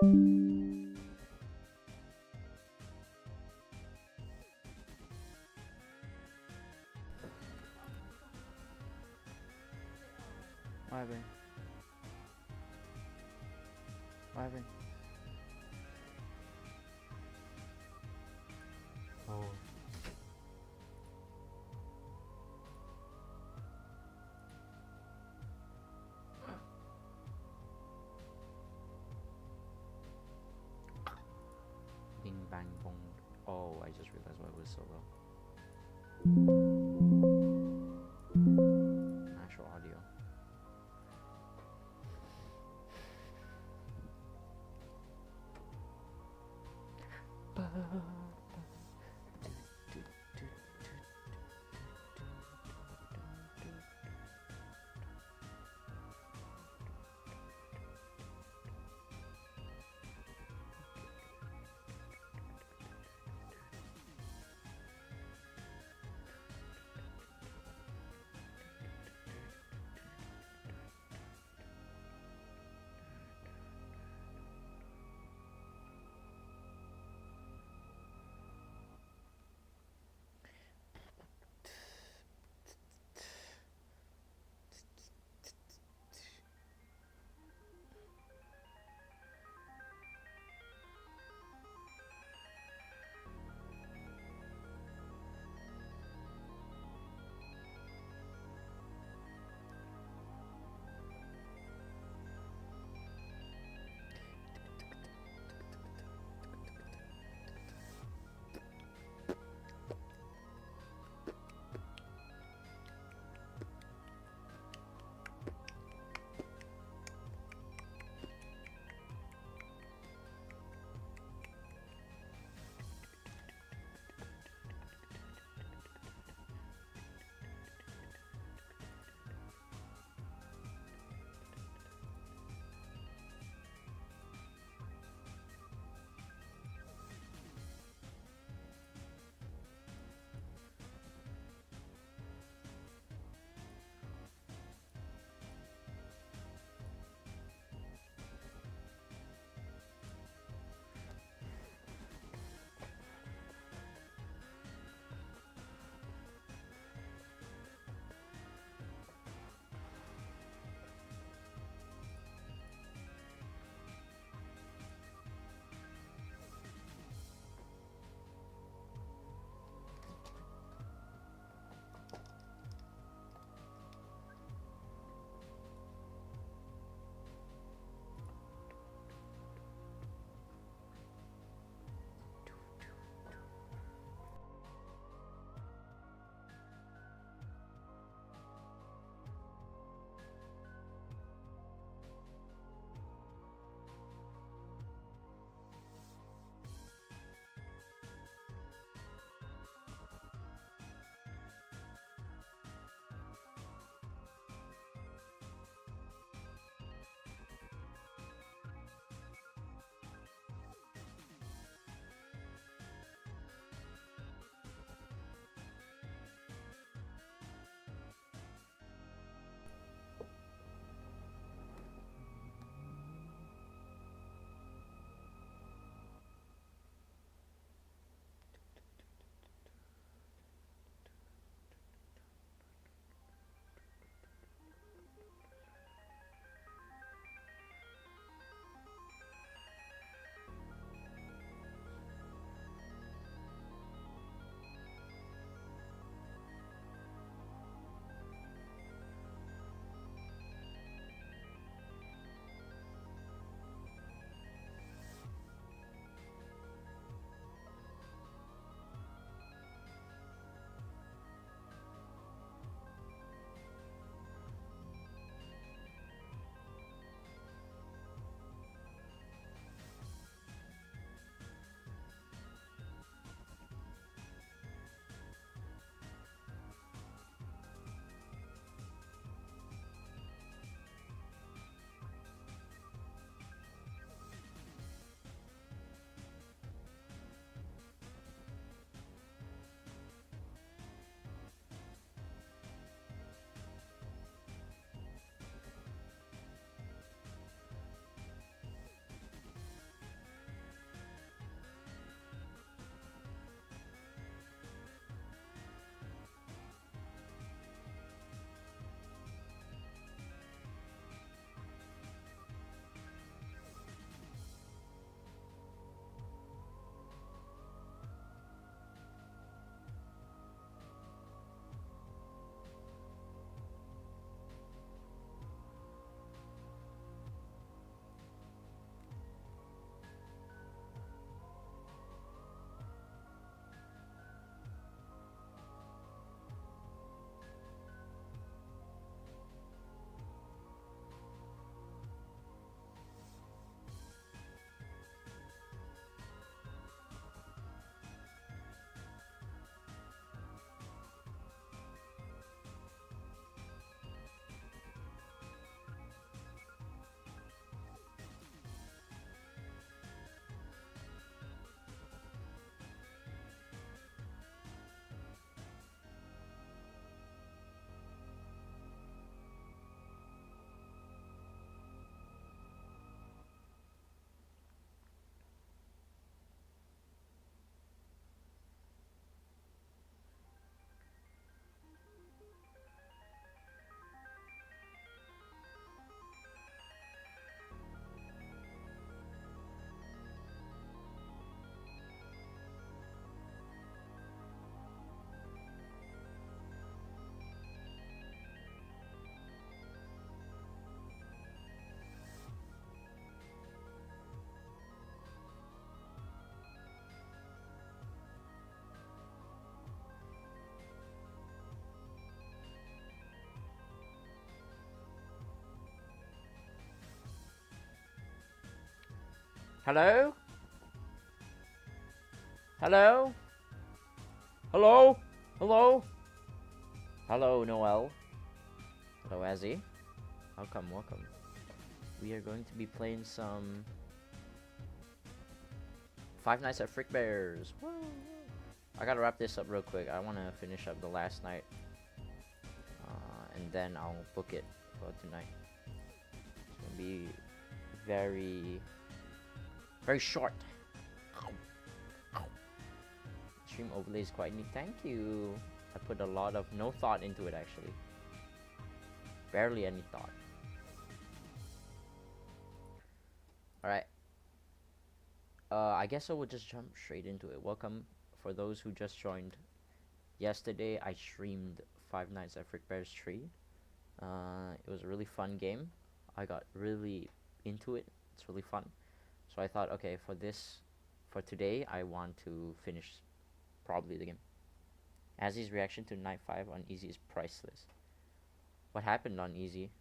What happened? What happened? Oh. Bing bang bong. Oh, I just realized why it was so low. Natural audio. Hello? Hello? Hello? Hello? Hello, Noel. Hello, Azzy. Welcome, welcome. We are going to be playing some Five Nights at Frickbears. Woo! I gotta wrap this up real quick. I want to finish up the last night. And then I'll book it for tonight. It's gonna be very short. Stream overlay is quite neat. Thank you. I put a lot of no thought into it actually. Barely any thought. Alright. I guess I will just jump straight into it. Welcome for those who just joined. Yesterday I streamed Five Nights at Frickbears 3. It was a really fun game. I got really into it. It's really fun. So I thought, okay, for today, I want to finish probably the game. Azzy's reaction to Night 5 on Easy is priceless. What happened on Easy?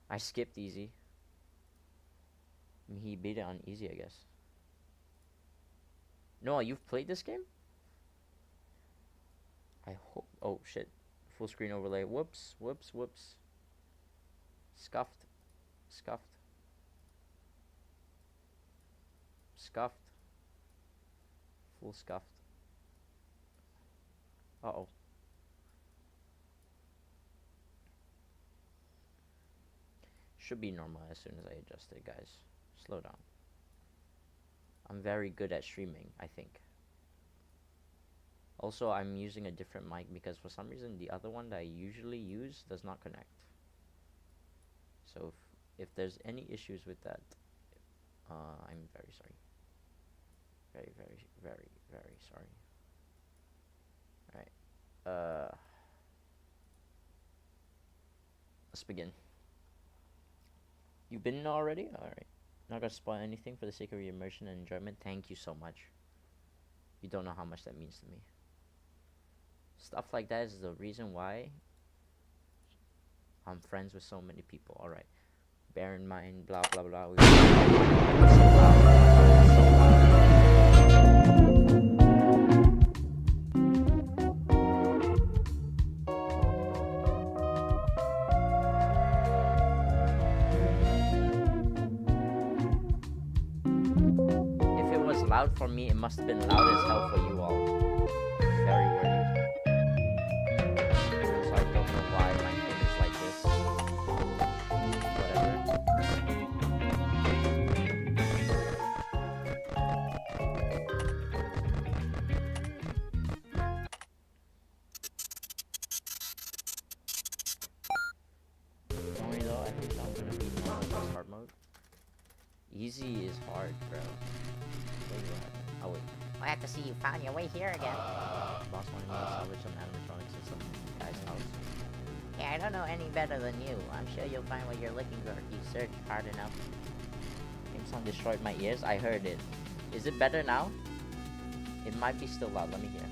I skipped Easy. I mean, he beat it on Easy, I guess. Noah, you've played this game? I hope. Oh shit. Full screen overlay. Whoops, whoops, whoops. Scuffed. Scuffed. Scuffed. Full scuffed. Uh-oh. Should be normal as soon as I adjust it, guys. Slow down. I'm very good at streaming, I think. Also, I'm using a different mic because for some reason the other one that I usually use does not connect. So if there's any issues with that, I'm very sorry. Very, very, very, very sorry. Alright. Let's begin. You've been in already? Alright. Not gonna spoil anything for the sake of your immersion and enjoyment. Thank you so much. You don't know how much that means to me. Stuff like that is the reason why I'm friends with so many people. Alright. Bear in mind, blah blah blah. If it was loud for me, it must have been loud as hell for you all. Very worried. So I don't know why my thing is like this. Whatever. Don't worry though, I think I'm gonna be more in this hard mode. Easy is hard, bro. Oh wait. Glad to see you found your way here again. Boss wanted me to salvage some animatronics in some guy's house. Yeah, I don't know any better than you. I'm sure you'll find what you're looking for if you search hard enough. Theme song destroyed my ears. I heard it. Is it better now? It might be still loud. Let me hear.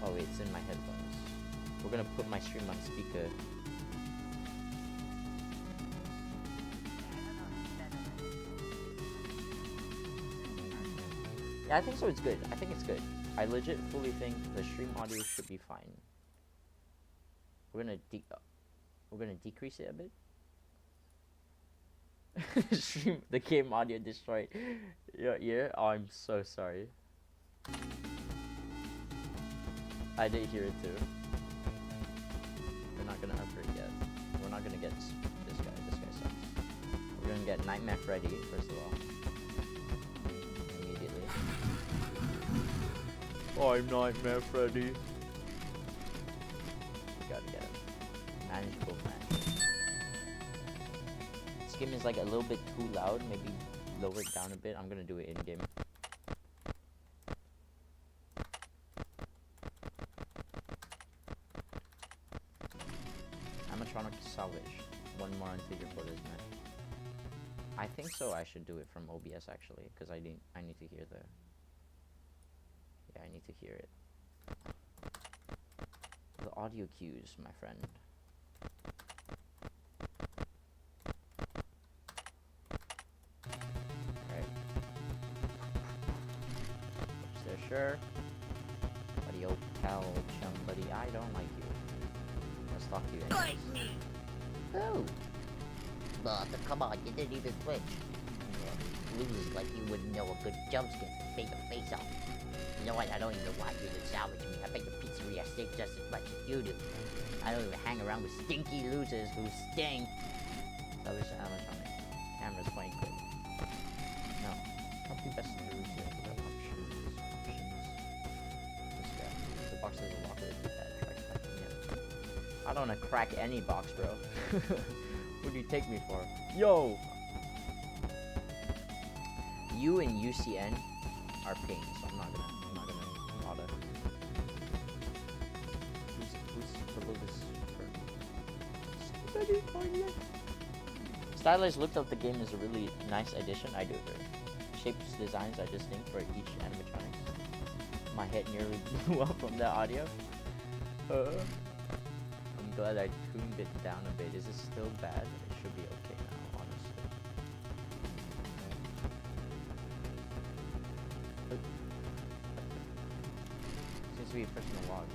Oh wait, it's in my headphones. We're gonna put my stream on speaker. Yeah, I think so. It's good. I think it's good. I legit fully think the stream audio should be fine. We're gonna decrease it a bit. Stream the game audio destroyed your ear. Oh, I'm so sorry. I did hear it too. We're not gonna upgrade yet. We're not gonna get this guy. This guy sucks. We're gonna get Nightmare Freddy first of all. I'm Nightmare Freddy. Gotta get him. Manageable man. This game is like a little bit too loud. Maybe lower it down a bit. I'm gonna do it in game. Animatronic salvage. One more until for this match. I think so. I should do it from OBS actually, because I need to hear the. Yeah, I need to hear it. The audio cues, my friend. sure. Buddy, old pal, old chum, buddy, I don't like you. Let's talk to you anyways. Oh. But come on, you didn't even flinch. Lose like you wouldn't know a good jump scare to take your face off. You know what? I don't even want you to salvage me. I bet your pizzeria stinks just as much as you do. I don't even hang around with stinky losers who stink. Salvage the animatronic. Camera's pointing quick. No. Probably best to lose it. Options. This guy. The box has a lock with that. Try cracking it. I don't wanna crack any box, bro. What do you take me for? Yo! U and UCN are ping, so I'm not gonna bother. Who's below this? Stylized looked up the game is a really nice addition. I do agree. Shapes, designs, I just think for each animatronics. My head nearly blew up from that audio. I'm glad I tuned it down a bit. Is it still bad? It should be okay now, honestly. Seems to be a personal log.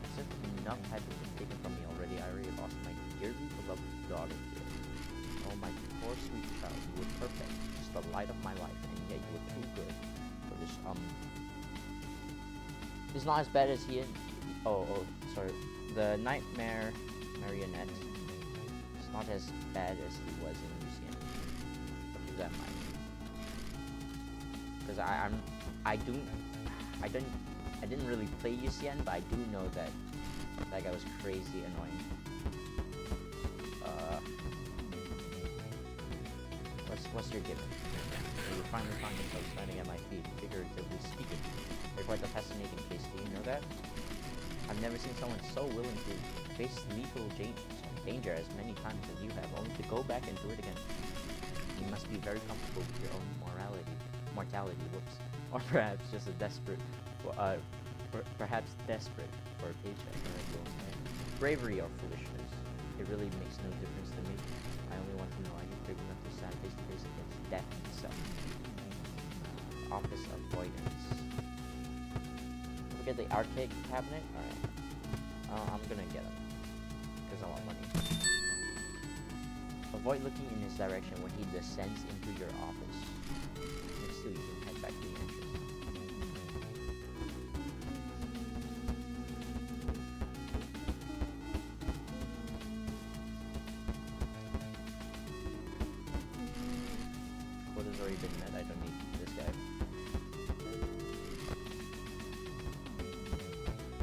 As if enough had been taken from me already, I already lost my dearly beloved daughter here. Oh, my poor sweet child, you were perfect, just the light of my life, and yet you were too good for this, It's not as bad as he, sorry, the Nightmare Marionette. It's not as bad as he was in Museum. What does that mean? Because I didn't really play UCN, but I do know that that guy was crazy annoying. What's your gimmick? You finally found yourself standing at my feet, figuratively speaking. You're quite a fascinating case, do you know that? I've never seen someone so willing to face lethal danger as many times as you have, only to go back and do it again. You must be very comfortable with your own mortality, whoops. Or perhaps just a perhaps desperate for a paycheck. Bravery or foolishness, it really makes no difference to me. I only want to know, are you brave enough to stand face to face against death itself? Office avoidance. Look at the arcade cabinet. Alright. I'm gonna get him. Because I want money. Avoid looking in his direction when he descends into your office. Next to you can head back to the entrance. Quota's already been met. I don't need this guy.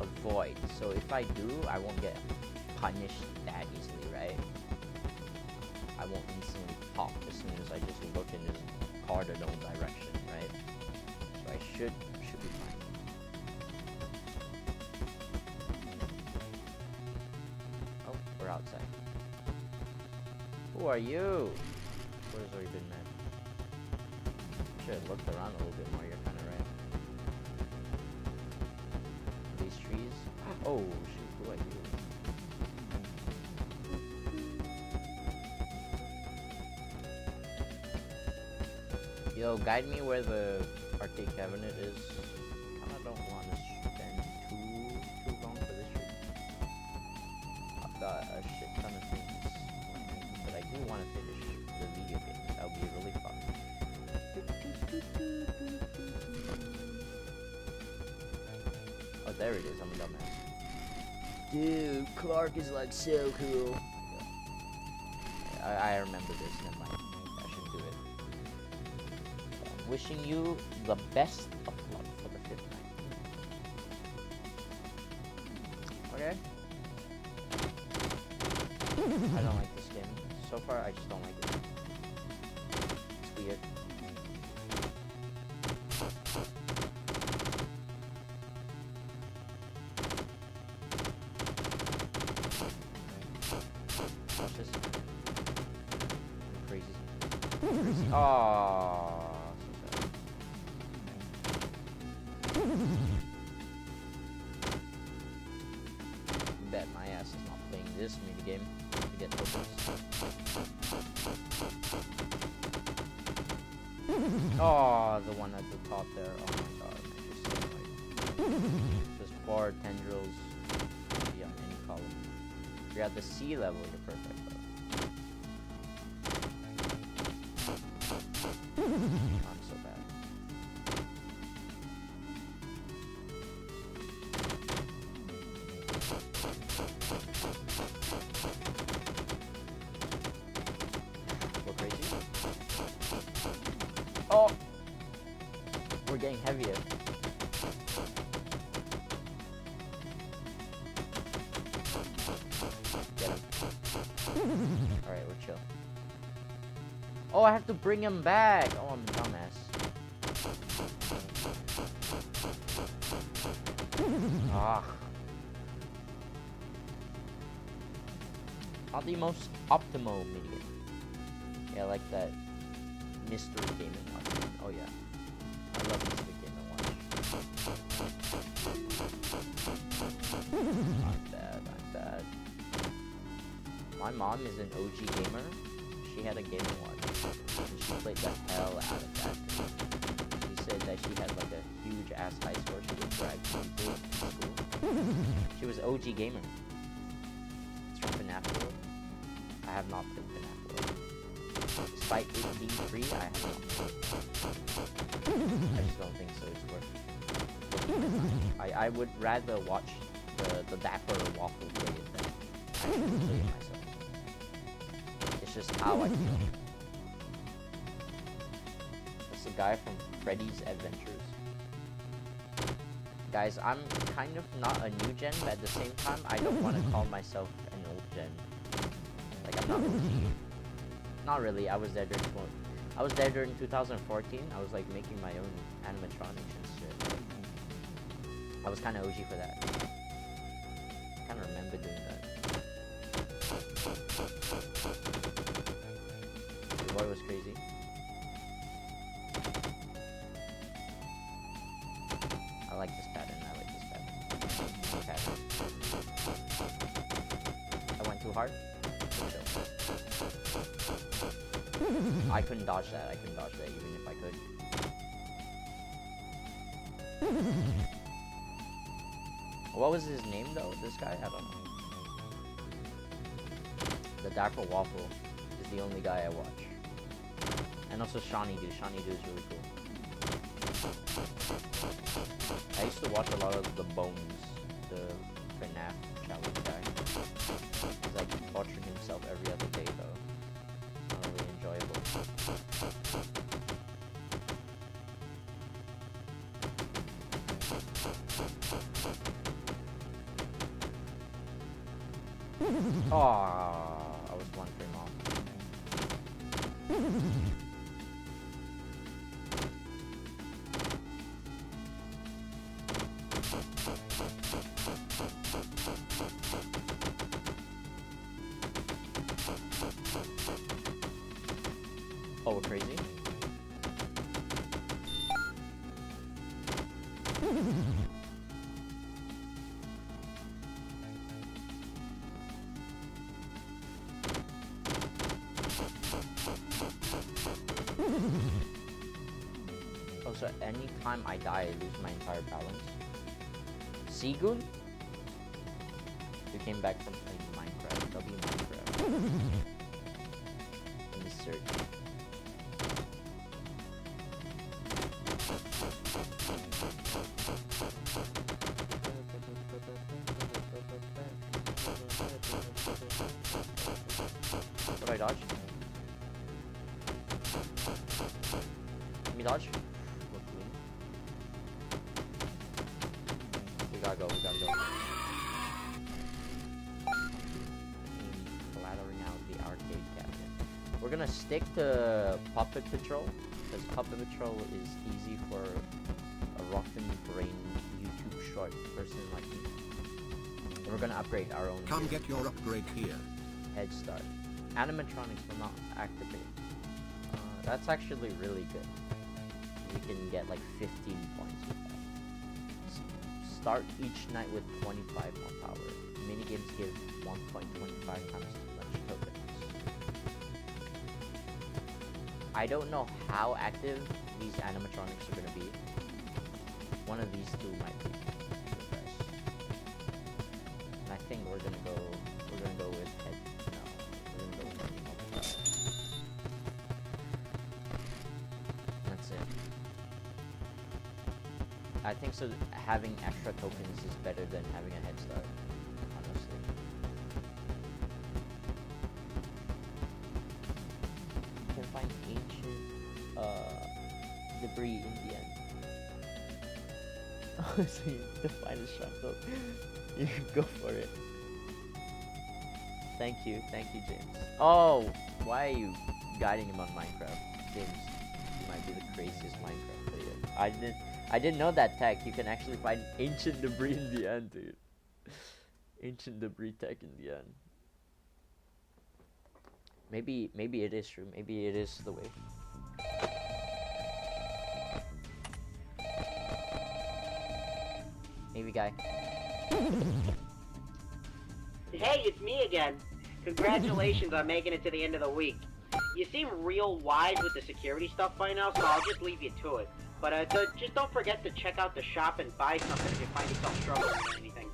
Avoid. So if I do, I won't get punished that easily, right? I won't instantly pop as soon as I just look in his cardinal direction, right? So I should be fine. Oh, we're outside. Who are you? What has already been met? Should have looked around a little bit more. You're kind of right. These trees. Oh shoot! Who are you? Yo, guide me where the arcade cabinet is. Kinda don't want to spend too long for this shit. I've got a shit ton of things, but I do want to finish the video game. That would be really fun. Oh, there it is. I'm a dumbass. Dude, Clark is like so cool. I remember this. Never mind. I should do it. Wishing you the best of luck for the 5th night. Okay. I don't like this game. So far, I just don't like it. It's weird. Watch this. Crazy. Crazy. Aww. Bet my ass is not playing this minigame to get tokens. Oh, the one at the top there. Oh my god. There's 4 tendrils be on any column. If you're at the sea level, you're perfect though. I'm so bad. Go crazy. Oh! We're getting heavier. Get him. Alright, we're chill. Oh, I have to bring him back! Oh, I'm a dumbass. Ah. Not the most optimal minigame. Yeah, I like that mystery game and watch. Oh yeah. I love mystery game and watch. I'm bad. My mom is an OG gamer. She had a Game & Watch, and she played the hell out of that. She said that she had like a huge ass high score. She would drag people to school. She was OG gamer. It's from FNAF World. I have not played FNAF World. Despite it being free, I have not played. I just don't think so. It's worth it. I would rather watch the Dapper Waffle play it than actually play it myself. It's just how I feel. That's the guy from Freddy's Adventures. Guys, I'm kind of not a new gen, but at the same time, I don't want to call myself an old gen. Like, I'm not OG. Not really. I was there during 2014. I was like making my own animatronics and shit. I was kind of OG for that. I kind of remember doing that. The boy was crazy. I like this pattern. I went too hard. I couldn't dodge that. Even if I could. What was his name though? This guy? I don't know. The Dapper Waffle is the only guy I watch. And also Shawnee Doo. Shawnee Doo is really cool. I used to watch a lot of the Bones, the FNAF challenge guy. He's like torturing himself every other day though. It's not really enjoyable. Oh, I was one frame off. Oh, we're crazy? Oh, so anytime I die, I lose my entire balance. Seagoon? You came back from playing Minecraft. W Minecraft. Let me search. What do I dodge? Let me dodge. We gotta go. Flattering out the arcade cabinet. We're gonna stick to Puppet Patrol, because Puppet Patrol is easy for a rotten brain YouTube short person like me. And we're gonna upgrade our own. Come get your upgrade here. Head start. Animatronics will not activate. That's actually really good. You can get like 15 points with that. Start each night with 25 more power. Minigames give 1.25 times as much tokens. I don't know how active these animatronics are gonna be. One of these two might be. think we're gonna go with head. No, we're gonna go with multiplier. That's it. I think so. Having extra tokens is better than having a head start, honestly. You can find ancient debris in the end. Oh, so you have to find a shuttle. You go for it. Thank you, James. Oh, why are you guiding him on Minecraft, James? You might be the craziest Minecraft player. I didn't know that tech. You can actually find ancient debris in the end, dude. Ancient debris tech in the end. Maybe it is true. Maybe it is the way. Maybe guy. Hey, it's me again. Congratulations on making it to the end of the week. You seem real wise with the security stuff by now, so I'll just leave you to it. But just don't forget to check out the shop and buy something if you find yourself struggling with anything.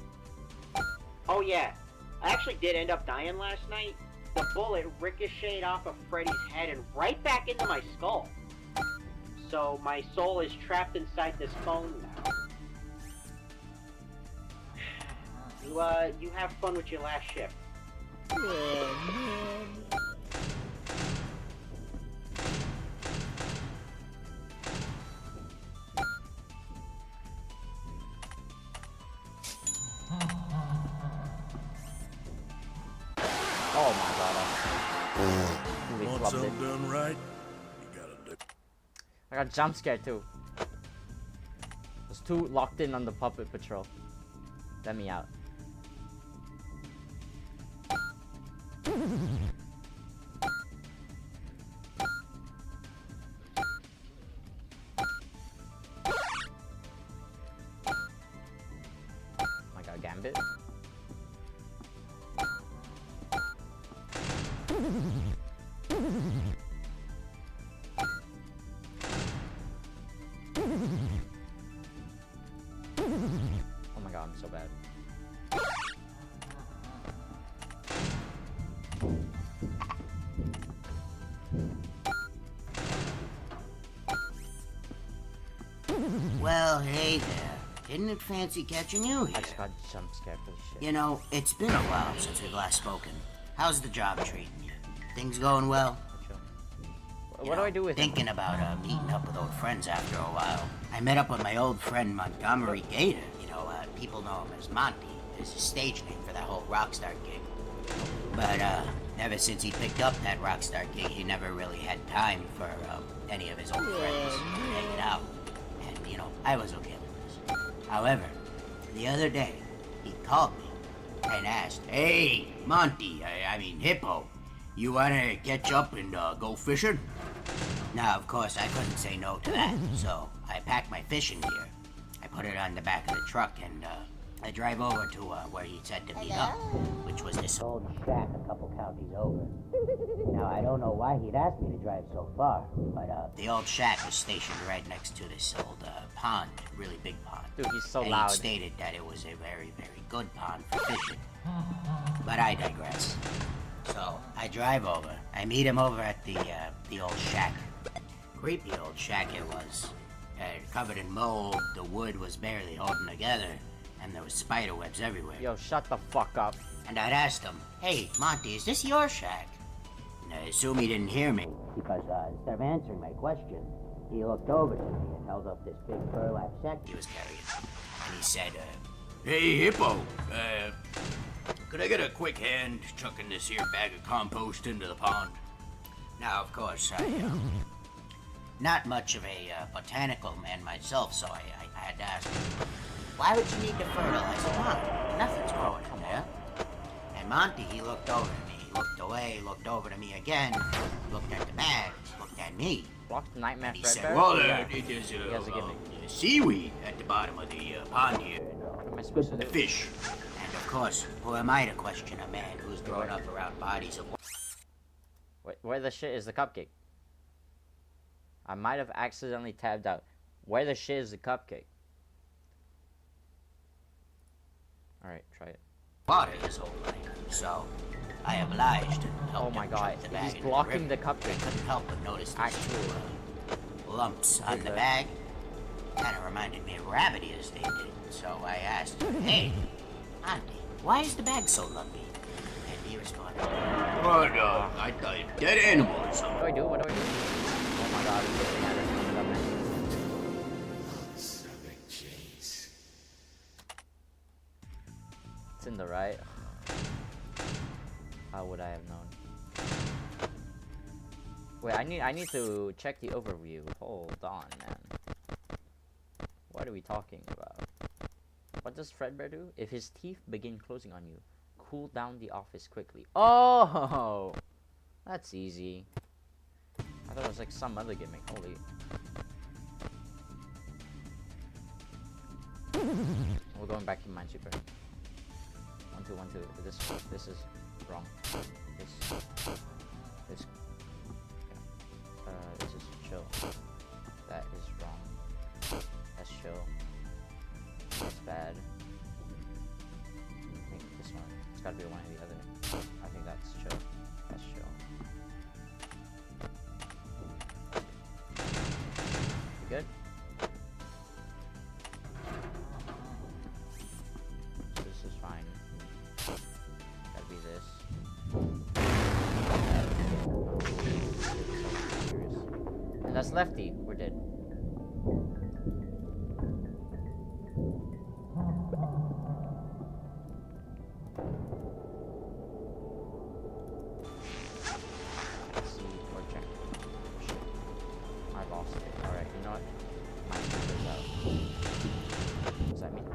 Oh yeah, I actually did end up dying last night. The bullet ricocheted off of Freddy's head and right back into my skull. So my soul is trapped inside this phone now. You have fun with your last shift. Oh my god. Want something done right? You gotta do. I got jump scared too. There's two locked in on the puppet patrol. Let me out. Oh my god, Gambit. Oh my god, I'm so bad. Well, hey there. Didn't it fancy catching you I here? just got jump scared for shit. You know, it's been a while since we've last spoken. How's the job treating you? Things going well? What do I do with him? Thinking about meeting up with old friends after a while. I met up with my old friend Montgomery Gator. You know, people know him as Monty. It's a stage name for that whole Rockstar gig. But ever since he picked up that Rockstar gig, he never really had time for any of his old friends hanging out. And, you know, I was okay with this. However, the other day, he called me and asked, "Hey, Monty, I mean Hippo, you wanna catch up and go fishing?" Now, of course, I couldn't say no to that, so I packed my fishing gear. I put it on the back of the truck and I drive over to where he said to meet up, which was this old shack a couple counties over. Now, I don't know why he'd asked me to drive so far, but the old shack was stationed right next to this old pond, really big pond. Dude, he's so And loud. he stated that it was a very, very good pond for fishing. But I digress. So, I drive over. I meet him over at the old shack. Creepy old shack it was. Covered in mold, the wood was barely holding together, and there was spider webs everywhere. Yo, shut the fuck up. And I'd asked him, "Hey, Monty, is this your shack?" And I assume he didn't hear me, because instead of answering my question, he looked over to me and held up this big burlap sack he was carrying. And he said, "Hey, Hippo, could I get a quick hand chucking this here bag of compost into the pond?" Now, of course, not much of a botanical man myself, so I had to ask him, "Why would you need to fertilize a pond? Nothing's growing in there." And Monty, he looked over at me, looked away, looked over to me again, looked at the bag, looked at me. Blocked Nightmare And he Fredbear? said, "Well, Yeah. there's He has a gimmick. seaweed at the bottom of the pond here. What am I supposed to The do? fish." And of course, who am I to question a man who's grown up around bodies of... Wait, where the shit is the cupcake? I might have accidentally tabbed out. Where the shit is the cupcake? Alright, try it. water his whole life, so I obliged and Oh helped my him god, chuck the bag he's into blocking the the cup river. I drink. couldn't help but notice these two Actually. lumps on the good. bag. Kind of reminded me of Rabbity as they did, so I asked him, "Hey, Auntie, why is the bag so lumpy?" And he responded, "What, I thought you dead animal or something." What do I do? What do I do? Oh my god, he's looking at us coming up next. It's in the right. How would I have known? Wait, I need to check the overview. Hold on, man. What are we talking about? What does Frickbear do? If his teeth begin closing on you, cool down the office quickly. Oh, that's easy. I thought it was like some other gimmick. Holy. We're going back to Minesweeper. 1 2 1 2. This is wrong. This is chill. That is wrong. That's chill. That's bad. I think this one. It's gotta be one or the other. I think that's chill. That's chill. You good? This is fine. Gotta be this. And that's Lefty. We're dead. See or check. Shit. I lost it. Alright, you know what? Mine goes out. What does that mean?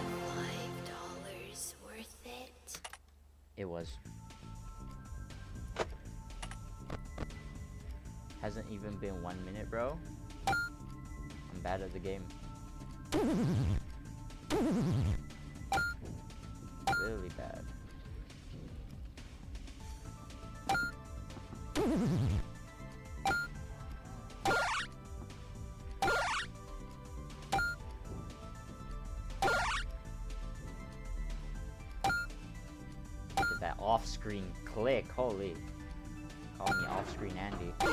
$5 worth it? It was. Hasn't even been 1 minute, bro. I'm bad at the game. Really bad. Look at that off-screen click, holy. Call me off-screen Andy. I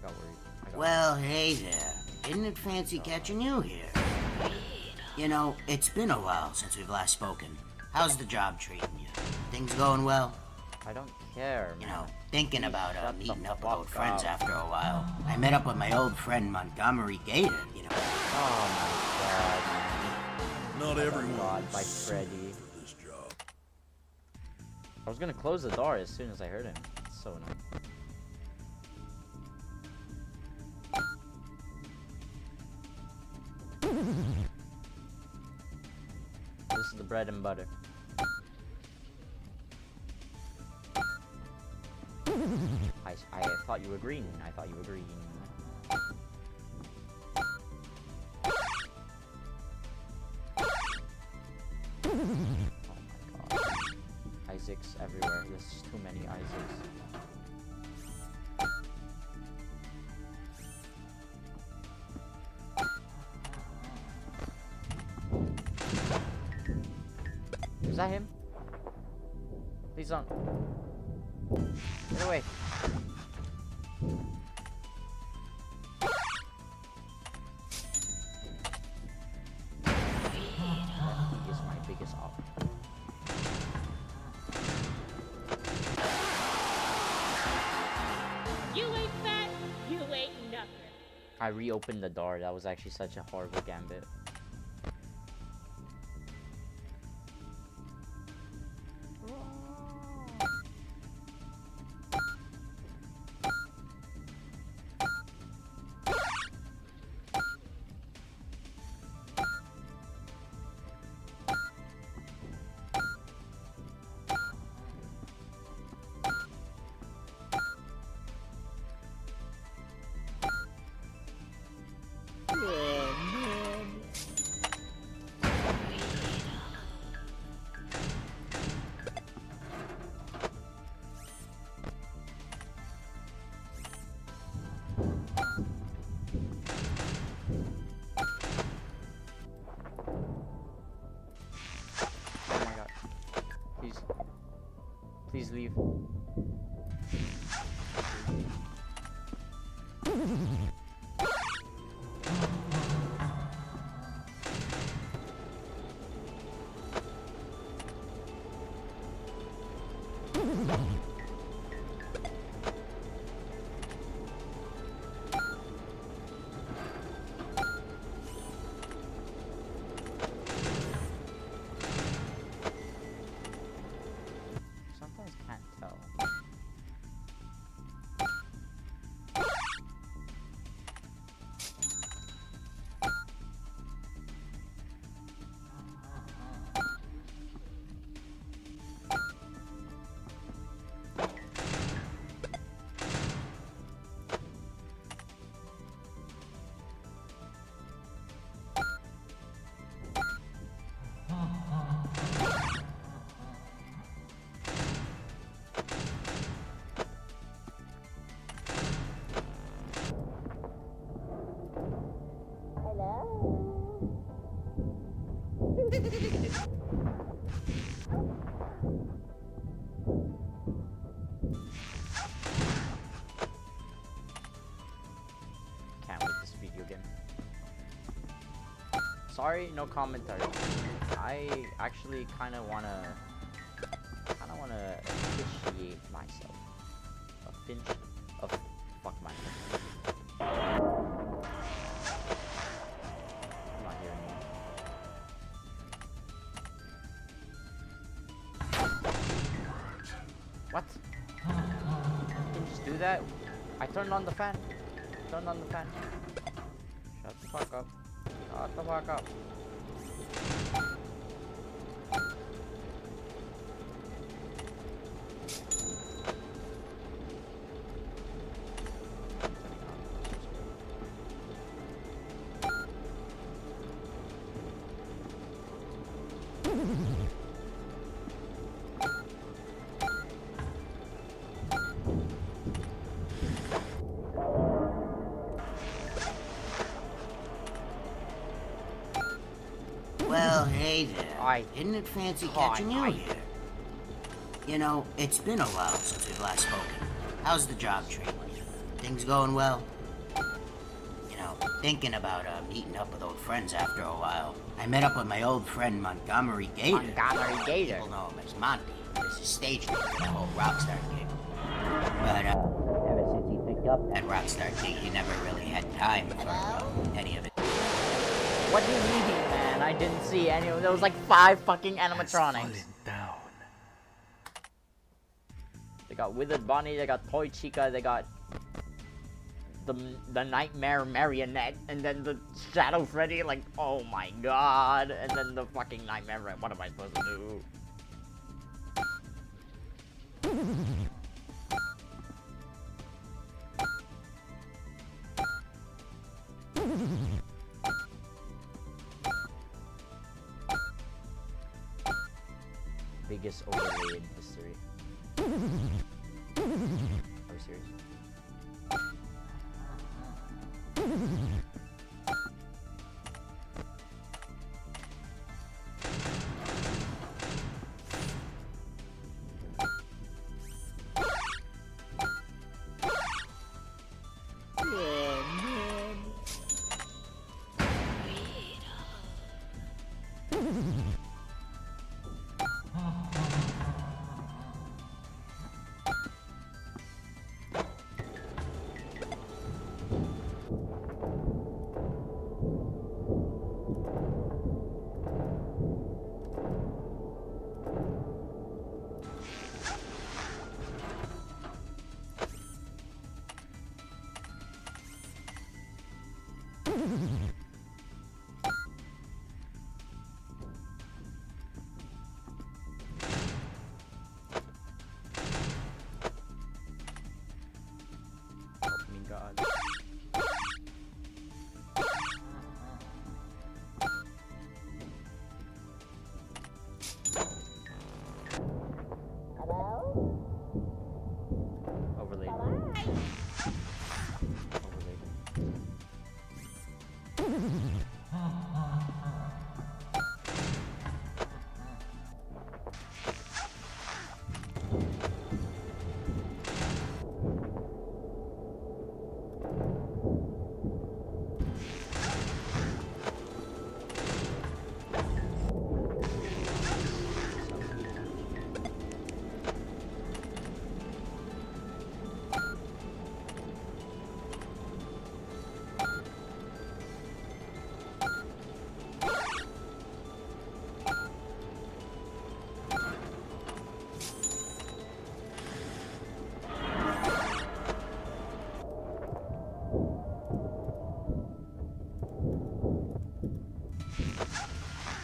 got worried. Well, hey there. Isn't it fancy catching you here? You know, it's been a while since we've last spoken. How's the job treating you? Things going well? I don't care, You man. know, thinking about Shut the meeting up with fuck old friends up. after a while. I met up with my old friend Montgomery Gator, you know. Oh my god, man. Not God everyone by is suited Freddy. for this job. I was gonna close the door as soon as I heard him. It's so annoying. This is the bread and butter. I thought you were green. I thought you were green. Oh my god. Isaacs everywhere. There's too many Isaacs. Is that him? Please don't. Get away. He is my biggest op. You ain't fat, you ain't nothing. I reopened the door. That was actually such a horrible gambit. Please leave. Sometimes can't tell. Can't wait this video game. Sorry, no commentary. I actually kind of wanna appreciate myself. A pinch of fuck my. I'm not hearing you. What? Can you just do that? I turned on the fan. Turned on the fan. Shut the fuck up. Shut the fuck up. Well, hey there. Hi. Isn't it fancy Hi, catching you hi. here? You know, it's been a while since we've last spoken. How's the job treating you? Things going well? You know, thinking about meeting up with old friends after a while. I met up with my old friend Montgomery Gator. Montgomery Gator. People know him as Monty. It's his stage name for that whole Rockstar gig. But ever since he picked up that Rockstar gig, he never really had time for any of it. What do you mean, man? I didn't see any of there was like 5 fucking animatronics. Down. They got Withered Bonnie, they got Toy Chica, they got the Nightmare Marionette, and then the Shadow Freddy, like, oh my god, and then the fucking Nightmare, what am I supposed to do? Biggest overlay in history. Are you serious?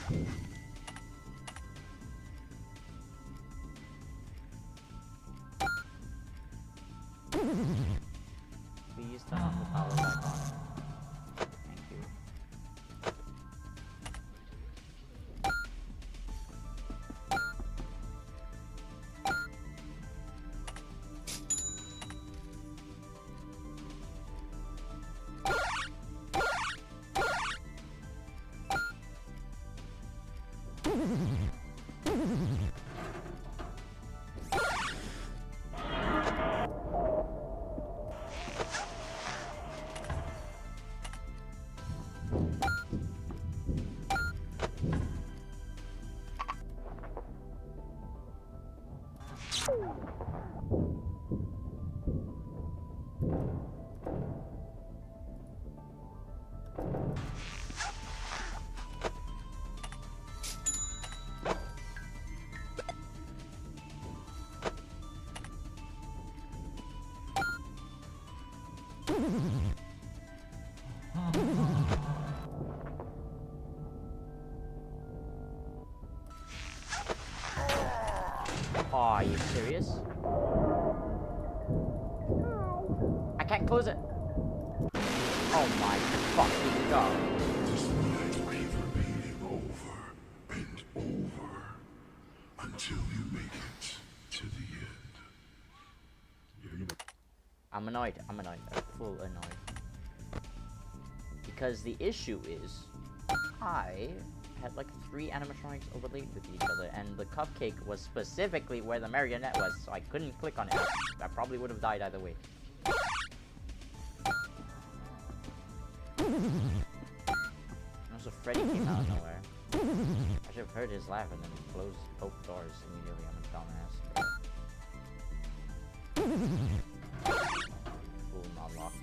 Please turn on the power back on. Thank you. Oh, are you serious? I can't close it. Oh my fucking god. This night keep repeating over and over until you make it to the end. Yeah, you know. I'm annoyed. I'm full annoyed. Because the issue is, I had like 3 animatronics overlaid with each other, and the cupcake was specifically where the marionette was, so I couldn't click on it. I probably would have died either way. Also, Freddy came out of nowhere. I should have heard his laugh and then closed both doors immediately. I'm a dumbass. Fool not locked.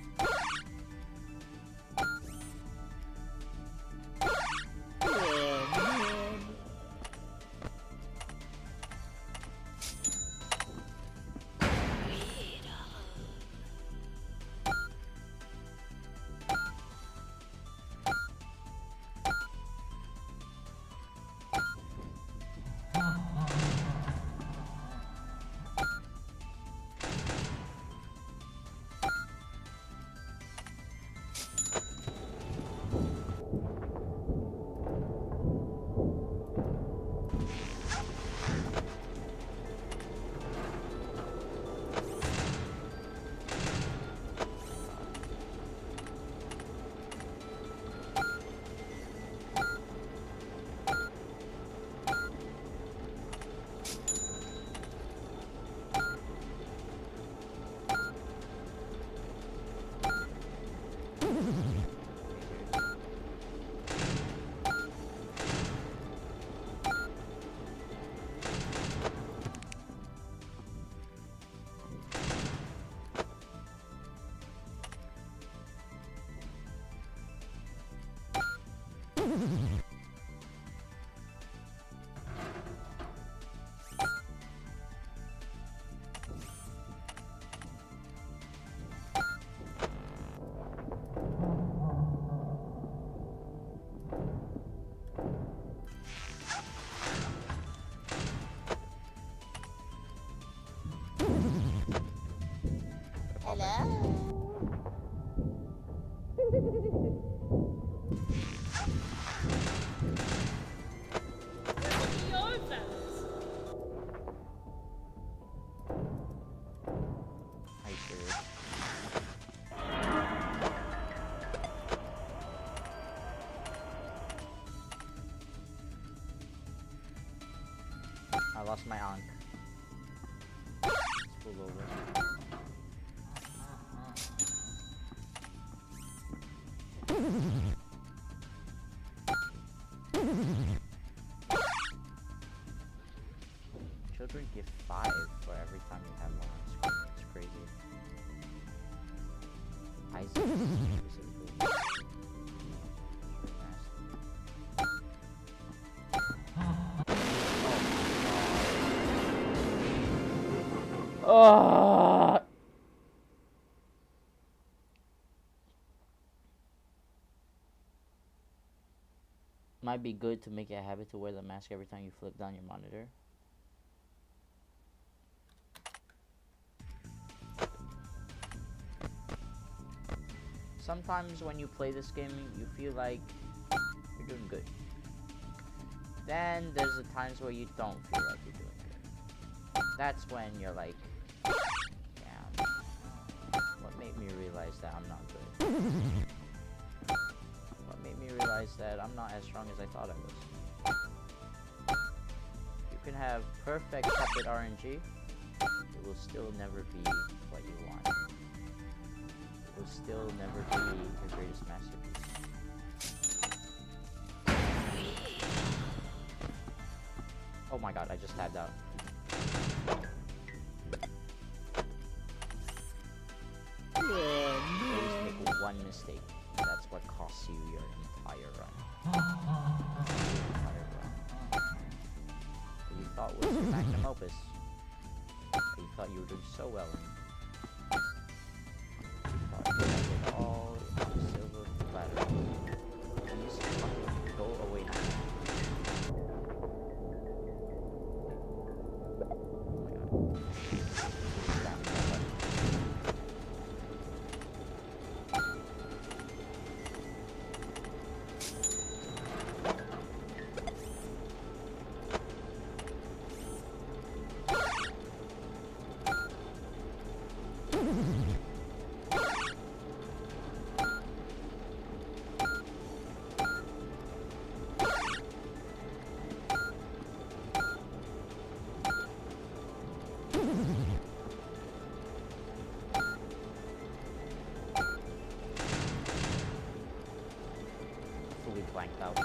Your fellas. Are you serious? I lost my ankh. Let's pull over. Children give 5 for every time you have one on screen. It's crazy. Isaac specifically. Oh. My might be good to make it a habit to wear the mask every time you flip down your monitor. Sometimes when you play this game, you feel like you're doing good. Then there's the times where you don't feel like you're doing good. That's when you're like, damn, what made me realize that I'm not good? What made me realize that I'm not as strong as I thought I was? You can have perfect puppet RNG, it will still never be what you want. It will still never be your greatest masterpiece. Oh my god, I just tabbed out. Always make one mistake. That's what costs you your entire run. Entire run. What you thought was your magnum opus. What you thought you were doing so well in. You thought you had it all on a silver platter. Please fucking go away now. Fully blanked out.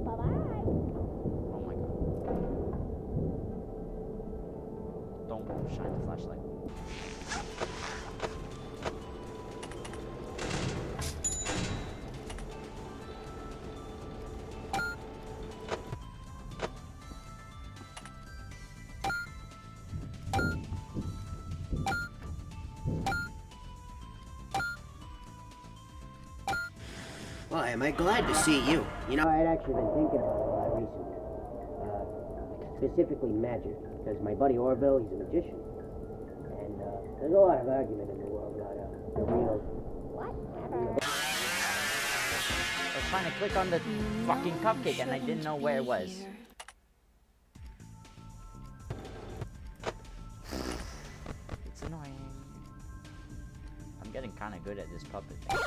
Oh my god. Don't shine the flashlight. Why, am I glad to see you? You know, I'd actually been thinking about it a lot recently. Specifically magic, because my buddy Orville, he's a magician. And there's a lot of argument in the world about the real... I was trying to click on the fucking cupcake and I didn't know where it was. It's annoying. I'm getting kind of good at this puppet thing.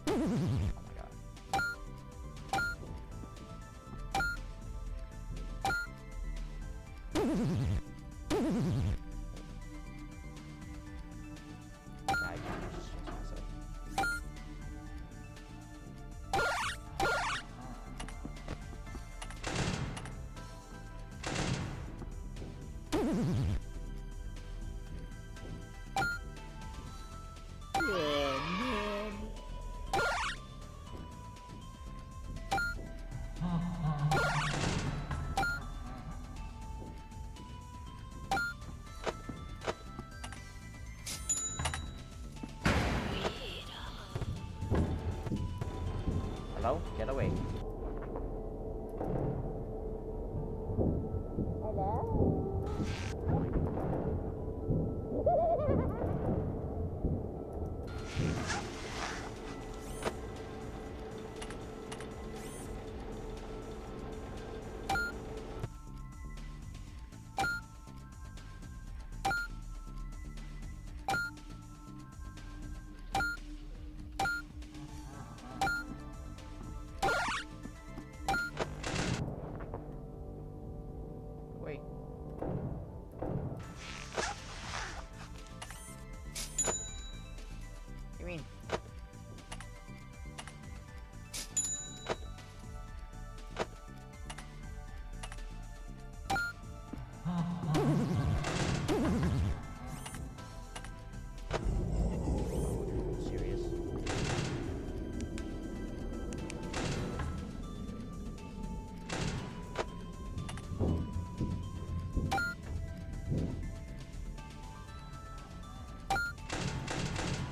Oh my god. I can't just change myself. Hello? Get away.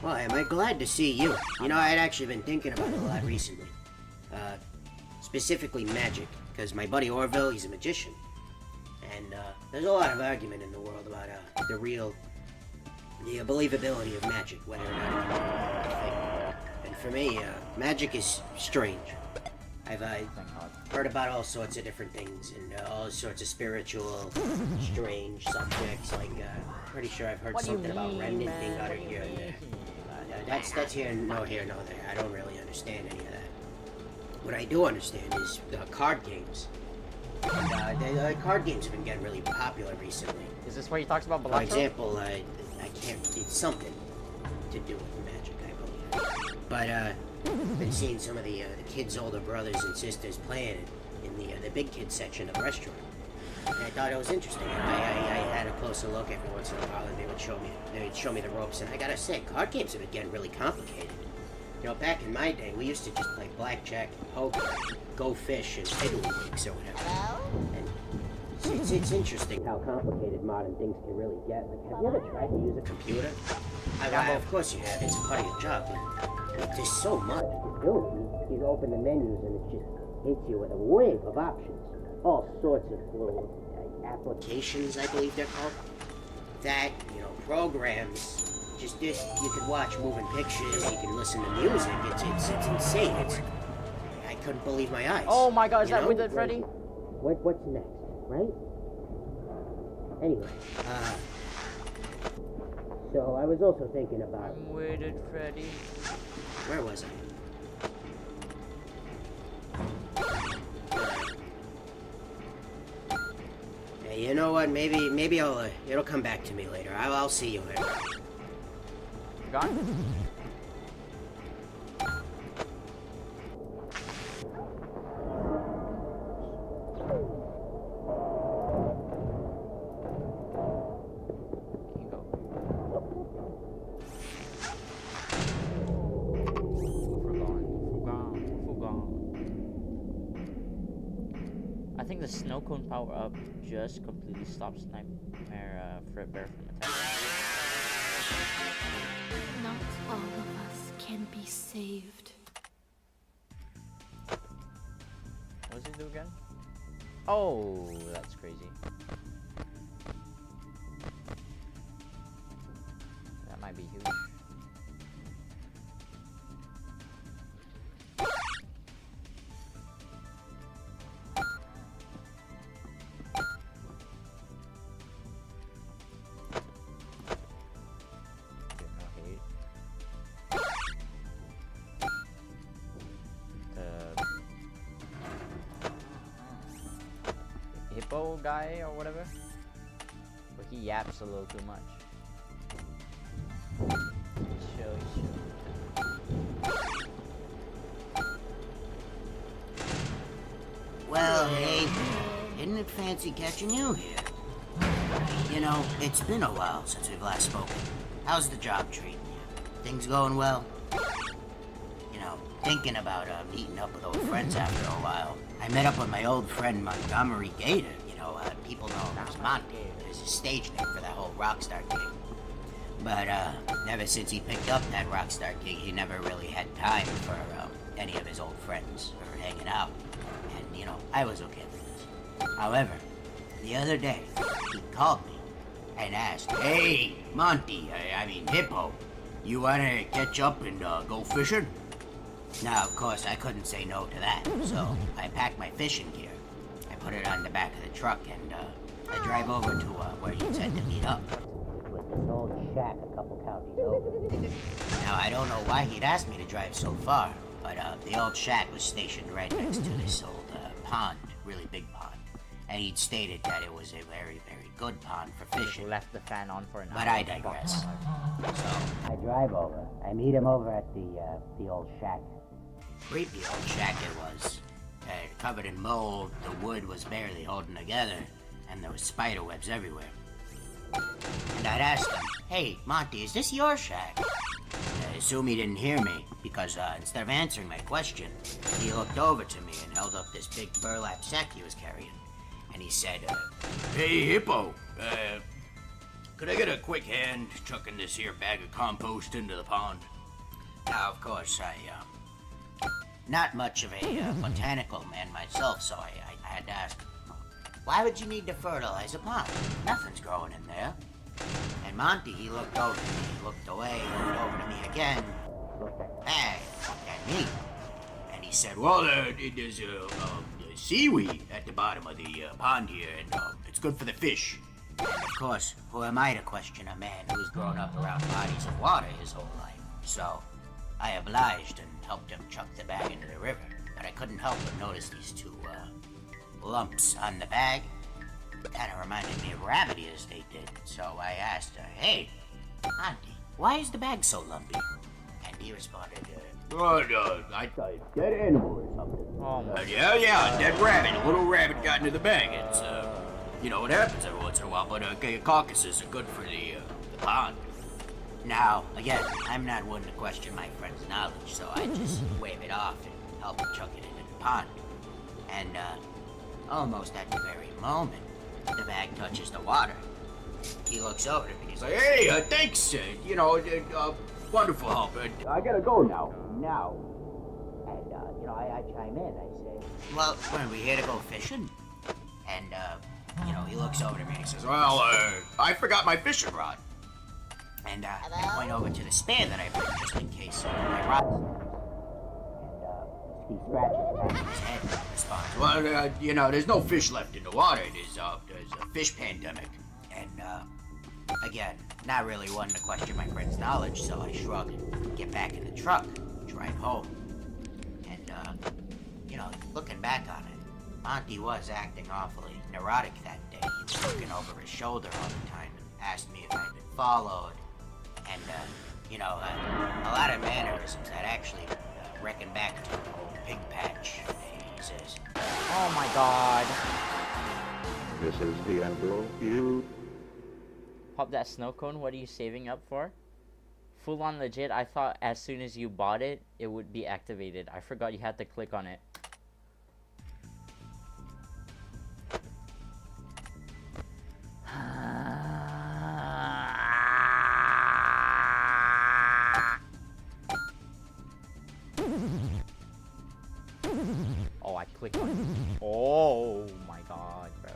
Well, am I glad to see you? You know, I'd actually been thinking about it a lot recently. Specifically magic, because my buddy Orville, he's a magician. And, there's a lot of argument in the world about, the believability of magic, whether or not it's a thing. And for me, magic is strange. I've heard about all sorts of different things and all sorts of spiritual, strange subjects. Like, pretty sure I've heard something about remnant being uttered here and there. That's here, no there. I don't really understand any of that. What I do understand is card games. And, the card games have been getting really popular recently. Is this where he talks about For Balatro? example, I can't. It's something to do with magic, I believe. But I've been seeing some of the kids' older brothers and sisters playing it in the big kids section of the restaurant. And I thought it was interesting. I had a closer look every once in a while, and they would show me the ropes. And I gotta say, card games have been getting really complicated. You know, back in my day, we used to just play blackjack, poker, go fish, and tiddlywinks or whatever. And it's interesting how complicated modern things can really get. Like, have you ever tried to use a computer? Of course you have. It's a part of your job, but there's so much you can do. You open the menus and it just hits you with a wave of options. All sorts of little applications, I believe they're called. That, you know, programs. Just this, you can watch moving pictures, you can listen to music. It's insane. I couldn't believe my eyes. Oh my god, is You that know? with it, Freddy? What's next, right? Anyway, so I was also thinking about... I'm with it, Freddy. Where was I? Hey, you know what? Maybe I'll it'll come back to me later. I'll see you later. Gone? I think the snow cone power up just completely stops Nightmare Frickbear from attacking. Not all of us can be saved. What does he do again? Oh, that's crazy. That might be huge. Hippo guy or whatever, but he yaps a little too much. Chill. Well, hey, isn't it fancy catching you here? You know, it's been a while since we've last spoken. How's the job treating you? Things going well? You know, thinking about meeting up with old friends after a while. I met up with my old friend Montgomery Gator. You know, people know him as Monty. It's a stage name for that whole Rockstar gig. But ever since he picked up that Rockstar gig, he never really had time for any of his old friends or hanging out. And, you know, I was okay with this. However, the other day, he called me and asked, "Hey, Monty, I mean Hippo, you wanna catch up and go fishing?" Now, of course, I couldn't say no to that, so I packed my fishing gear. I put it on the back of the truck, and I drive over to where he said to meet up. with this old shack a couple counties over. Now, I don't know why he'd asked me to drive so far, but the old shack was stationed right next to this old pond, really big pond. And he'd stated that it was a very, very good pond for fishing. Left the fan on for an hour. But I digress. So, I drive over. I meet him over at the old shack. creepy old shack it was. Covered in mold, the wood was barely holding together, and there was spider webs everywhere. And I'd asked him, "Hey, Monty, is this your shack?" I assume he didn't hear me, because instead of answering my question, he looked over to me and held up this big burlap sack he was carrying. And he said, "Hey, Hippo, could I get a quick hand chucking this here bag of compost into the pond? Now, of course, not much of a botanical man myself, so I had to ask, why would you need to fertilize a pond? Nothing's growing in there. And Monty, he looked over to me, he looked away, looked over to me again, looked at the bag, looked at me, and he said, well, there's seaweed at the bottom of the pond here, and it's good for the fish. And of course, who am I to question a man who's grown up around bodies of water his whole life? So, I obliged and helped him chuck the bag into the river, but I couldn't help but notice these two lumps on the bag. Kind of reminded me of rabbit ears they did, so I asked her, hey, Auntie, why is the bag so lumpy? And he responded, I thought it's dead animal or something. Oh my Yeah, dead rabbit. A little rabbit got into the bag. It's, you know what happens every once in a while, but carcasses are good for the pond. Now, again, I'm not one to question my friend's knowledge, so I just wave it off and help him chuck it into the pond. And, almost at the very moment, the bag touches the water. He looks over to me and he's like, hey, thanks, wonderful help. I gotta go now. And, I chime in. I say, well, when are we here to go fishing? And, he looks over to me and he says, well, I forgot my fishing rod. And, I point over to the spare that I bring just in case my rod snaps. And, he scratches the back of his head and responds, well, there's no fish left in the water. There's a fish pandemic. And, again, not really one to question my friend's knowledge, so I shrug and get back in the truck, drive home. And, looking back on it, Monty was acting awfully neurotic that day. He was looking over his shoulder all the time and asked me if I'd been followed. And, a lot of mannerisms that actually reckon back to the old pig patch. He says, Oh my god. This is the envelope you... Pop that snow cone, what are you saving up for? Full on legit, I thought as soon as you bought it, it would be activated. I forgot you had to click on it. Oh, I clicked on it. Oh my god, bro.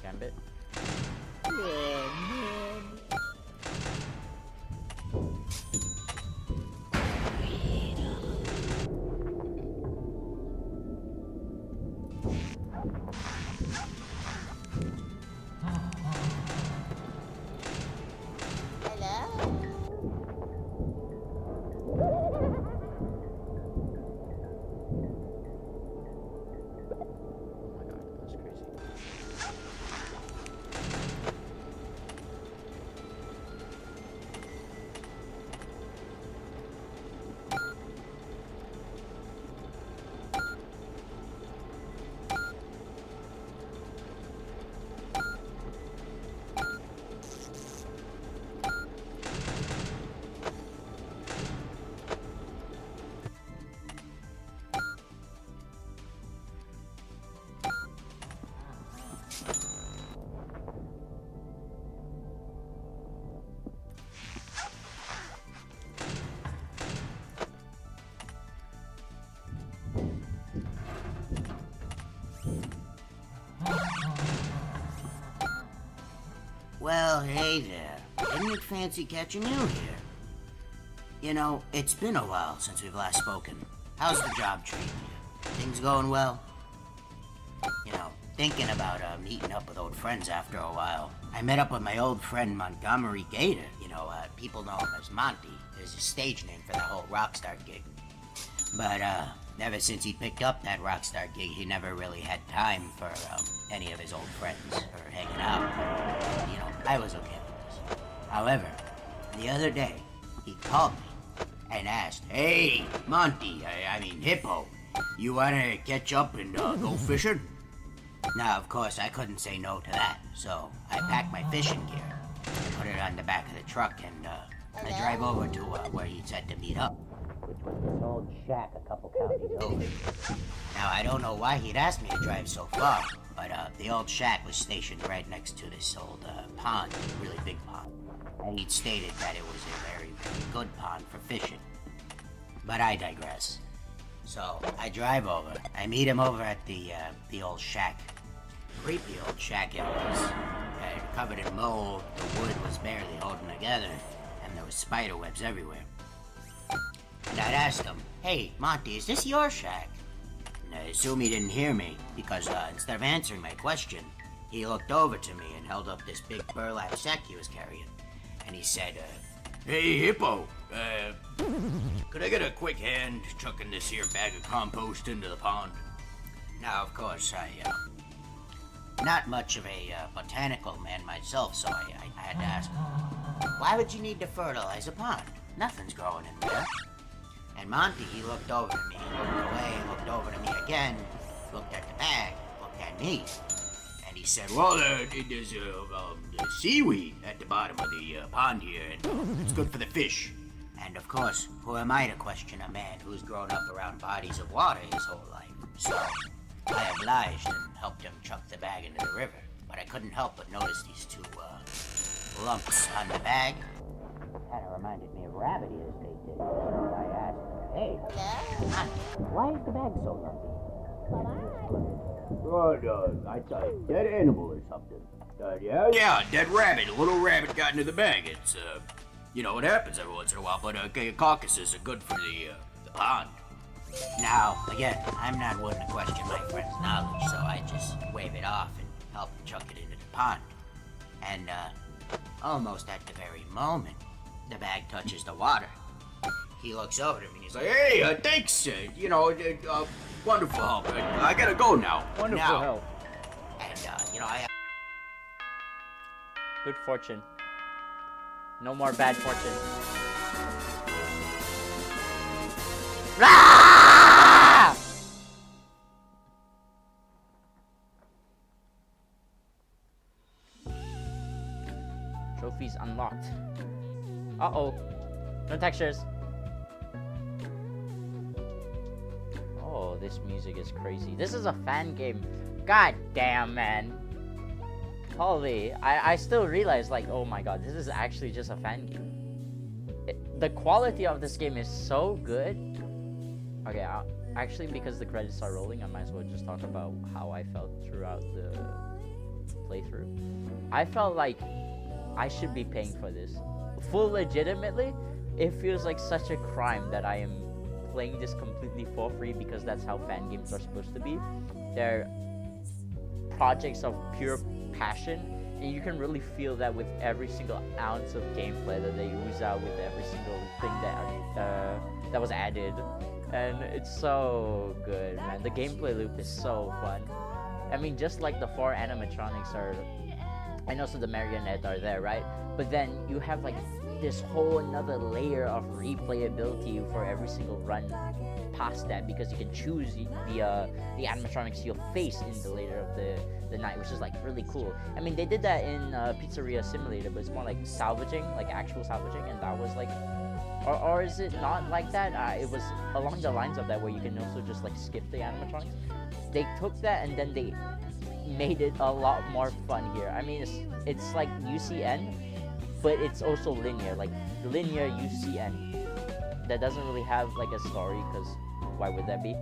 Gambit. Oh my god, that's crazy. well, hey there. Didn't it fancy catching you here? It's been a while since we've last spoken. How's the job treating you? Things going well? Thinking about meeting up with old friends after a while. I met up with my old friend Montgomery Gator. People know him as Monty. There's a stage name for that whole Rockstar gig. But ever since he picked up that Rockstar gig, he never really had time for any of his old friends or hanging out. I was okay with this. However, the other day, he called me and asked, "Hey, Monty, I mean Hippo, you wanna catch up and go fishing?" Now, of course, I couldn't say no to that, so I packed my fishing gear, put it on the back of the truck, and I drive over to where he said to meet up, which was this old shack a couple counties over. Now, I don't know why he'd asked me to drive so far, but the old shack was stationed right next to this old pond, really big pond. And he'd stated that it was a very, very good pond for fishing. But I digress. So, I drive over. I meet him over at the old shack. Creepy old shack it was. Covered in mold, the wood was barely holding together, and there was spider webs everywhere. And I'd ask him, "Hey, Monty, is this your shack?" And I assume he didn't hear me, because instead of answering my question, he looked over to me and held up this big burlap sack he was carrying. And he said, "Hey, Hippo, could I get a quick hand chucking this here bag of compost into the pond?" Now, of course, not much of a botanical man myself, so I had to ask, "Why would you need to fertilize a pond? Nothing's growing in there." And Monty, he looked over to me, looked away, looked over to me again, looked at the bag, looked at me, and he said, "Well, there's seaweed at the bottom of the pond here, and it's good for the fish." And of course, who am I to question a man who's grown up around bodies of water his whole life? So I obliged and helped him chuck the bag into the river, but I couldn't help but notice these two lumps on the bag. Kind of reminded me of Rabbity as they did. So I asked him, "Hey, why is the bag so lumpy?" "Oh, I thought a dead animal or something." Yeah, dead rabbit. A little rabbit got into the bag. It's, it happens every once in a while, but carcasses are good for the pond. Now, again, I'm not one to question my friend's knowledge, so I just wave it off and help him chuck it into the pond. And, almost at the very moment the bag touches the water, he looks over to me and he's like, "Hey, thanks, wonderful help. I gotta go now." Wonderful help. And, I... Good fortune. No more bad fortune. Ah! Trophies unlocked. Uh-oh. No textures. Oh, this music is crazy. This is a fan game. God damn, man. Holy, I still realize, like, oh my god, this is actually just a fan game. The quality of this game is so good. Okay, actually, because the credits are rolling, I might as well just talk about how I felt throughout the playthrough. I felt like I should be paying for this. Full legitimately, it feels like such a crime that I am playing this completely for free, because that's how fan games are supposed to be. They're projects of pure passion, and you can really feel that with every single ounce of gameplay that they ooze out with every single thing that was added. And it's so good, man. The gameplay loop is so fun. I mean, just like the 4 animatronics are, and also the marionette are there, right? But then you have like this whole another layer of replayability for every single run past that, because you can choose the animatronics you'll face in the later of the night, which is like really cool. I mean, they did that in Pizzeria Simulator, but it's more like salvaging, like actual salvaging, and that was like, or is it not like that? It was along the lines of that, where you can also just like skip the animatronics. They took that and then they made it a lot more fun here. I mean, it's like UCN, but it's also linear, like linear UCN. That doesn't really have like a story, because why would that be?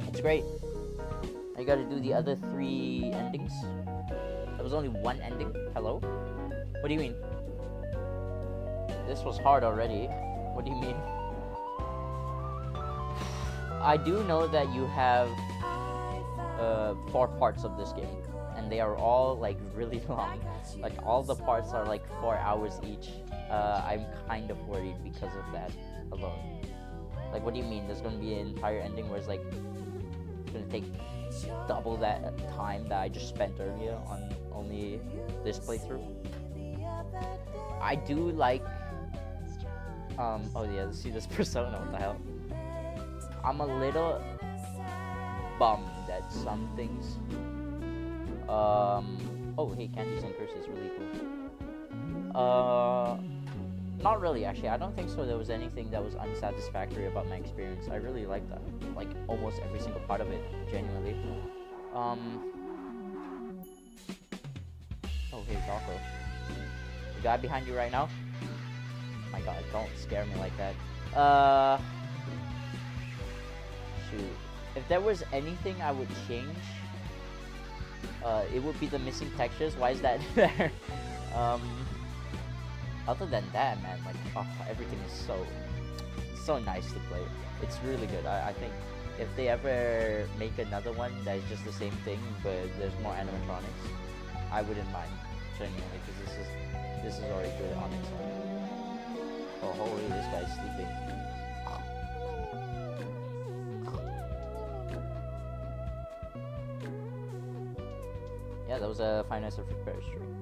It's great. I gotta do the other 3 endings. There was only 1 ending. Hello? What do you mean? This was hard already. What do you mean? I do know that you have 4 parts of this game, and they are all like really long. Like all the parts are like 4 hours each. I'm kind of worried because of that alone. Like, what do you mean? There's gonna be an entire ending where it's like it's gonna take double that time that I just spent earlier on only this playthrough? I do like Oh yeah, see this persona, what the hell? I'm a little bummed that some things, oh hey, Candies and Curses is really cool. Not really actually, I don't think so there was anything that was unsatisfactory about my experience. I really liked that, like almost every single part of it, genuinely. Oh hey, Falco. The guy behind you right now? My god, don't scare me like that. Shoot. If there was anything I would change, it would be the missing textures. Why is that there? Other than that, man, like, oh, everything is so nice to play. It's really good. I think if they ever make another one that is just the same thing, but there's more animatronics, I wouldn't mind, genuinely, because this is already good on its own. Oh, holy, this guy's sleeping. Yeah, that was a Five Nights at Frickbear stream.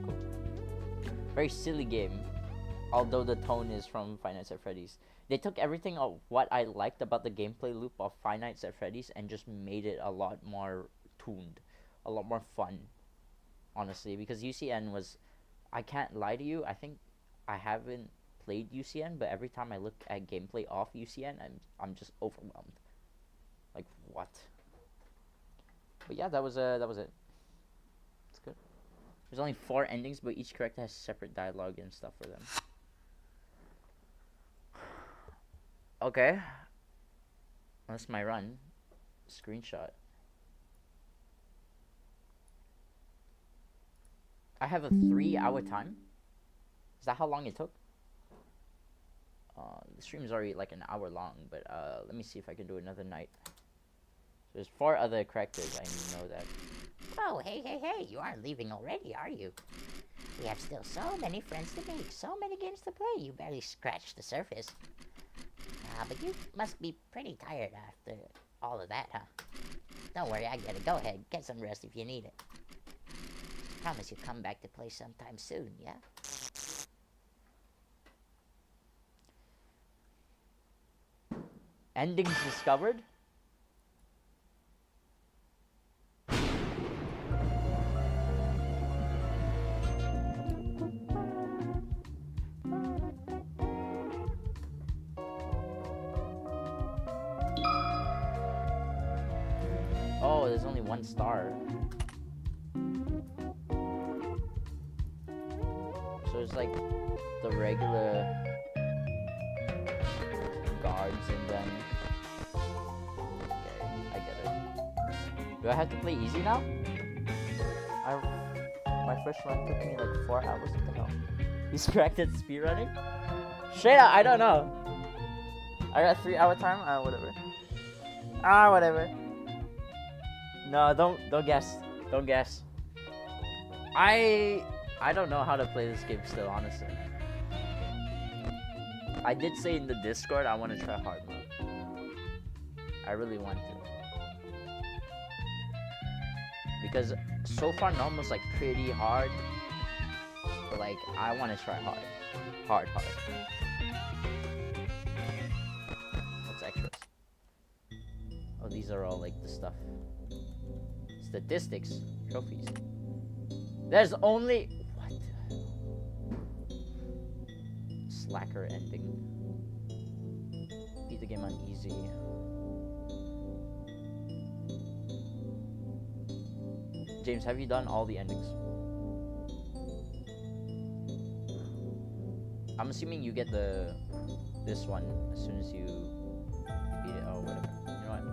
Cool. Very silly game, although the tone is from Five Nights at Freddy's. They took everything of what I liked about the gameplay loop of Five Nights at Freddy's and just made it a lot more tuned, a lot more fun, honestly. Because UCN was, I can't lie to you, I think I haven't played UCN, but every time I look at gameplay off UCN, I'm just overwhelmed. Like, what? But yeah, that was it. It's good. There's only 4 endings, but each character has separate dialogue and stuff for them. Okay. That's my run. Screenshot. I have a 3-hour time. Is that how long it took? The stream's already like an hour long, but let me see if I can do another night. There's 4 other characters, I know that. Oh, hey, you aren't leaving already, are you? We have still so many friends to make, so many games to play, you barely scratched the surface. But you must be pretty tired after all of that, huh? Don't worry, I get it. Go ahead, get some rest if you need it. Promise you'll come back to play sometime soon, yeah? Endings discovered? Oh, there's only 1 star. So it's like the regular guards and then... Okay, I get it. Do I have to play easy now? My first run took me like 4 hours. What the hell? He's cracked at speedrunning? Straight up, I don't know. I got 3-hour time? Whatever. Whatever. No, don't guess. Don't guess. I don't know how to play this game still, honestly. I did say in the Discord I want to try hard mode. I really want to. Because so far normal's like pretty hard. But like I want to try hard. Hard. What's extras? Oh, these are all like the stuff. Statistics, trophies. There's only what? Slacker ending. Beat the game on easy. James, have you done all the endings? I'm assuming you get this one as soon as you beat it. Oh, whatever. You know what?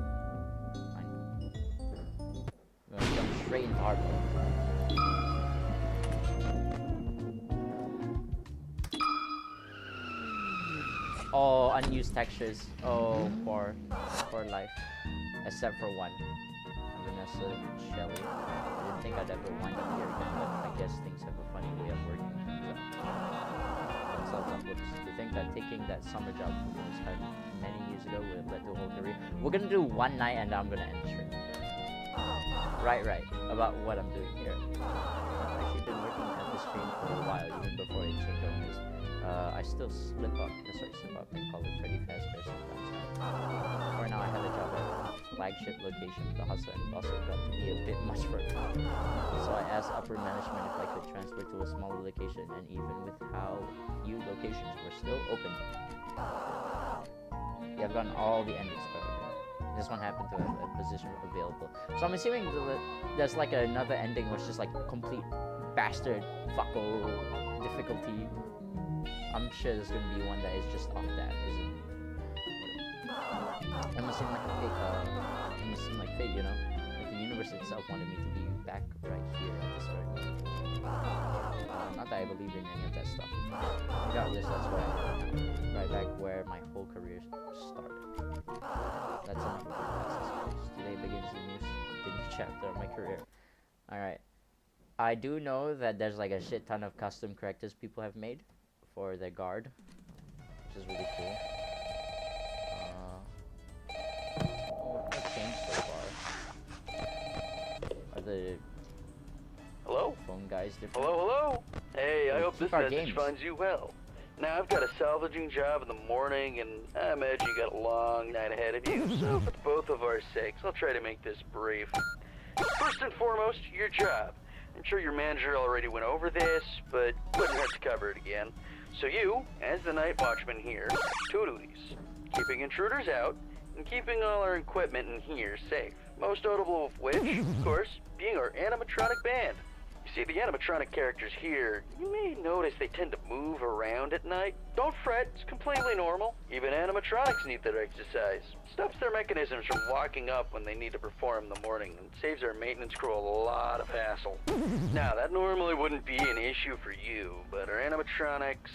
I'm gonna jump straight into hard mode. Oh, unused textures. Oh, poor life. Except for one. Vanessa, Shelly. I didn't think I'd ever wind up here again, but I guess things have a funny way of working. Whoops. To think that taking that summer job was had many years ago would have led to a whole career. We're gonna do one night and I'm gonna end the stream. Right. About what I'm doing here. I've actually been working at the stream for a while, even before it changed owners. I still slip up and call it Freddy Fazbear sometimes. For now, I had a job at flagship location. The hustle and bustle got to be a bit much for me. So I asked upper management if I could transfer to a smaller location, and even with how few locations were still open, yeah, I've gotten all the endings covered. This one happened to have a position available. So I'm assuming there's like another ending which is like complete bastard fucko difficulty. I'm sure there's gonna be one that is just off that, isn't it? It must seem like a fate, it must seem like fate, you know? Like the universe itself wanted me to be back right here at the start. Not that I believe in any of that stuff. Regardless, that's where right back where my whole career started. That's enough of the past, I suppose. Today begins the new chapter of my career. Alright. I do know that there's like a shit ton of custom characters people have made for their guard, which is really cool. What's changed so far? Are the Hello? phone guys different? Hello? Hey, I Hey, hope keep this our message games. finds you well. Now, I've got a salvaging job in the morning, and I imagine you got a long night ahead of you, so for both of our sakes, I'll try to make this brief. First and foremost, your job. I'm sure your manager already went over this, but wouldn't hurt to cover it again. So you, as the night watchman here, have two duties. Keeping intruders out, and keeping all our equipment in here safe. Most notable of which, of course, being our animatronic band. You see, the animatronic characters here, you may notice they tend to move around at night. Don't fret, it's completely normal. Even animatronics need their exercise. Stops their mechanisms from walking up when they need to perform in the morning, and saves our maintenance crew a lot of hassle. Now, that normally wouldn't be an issue for you, but our animatronics,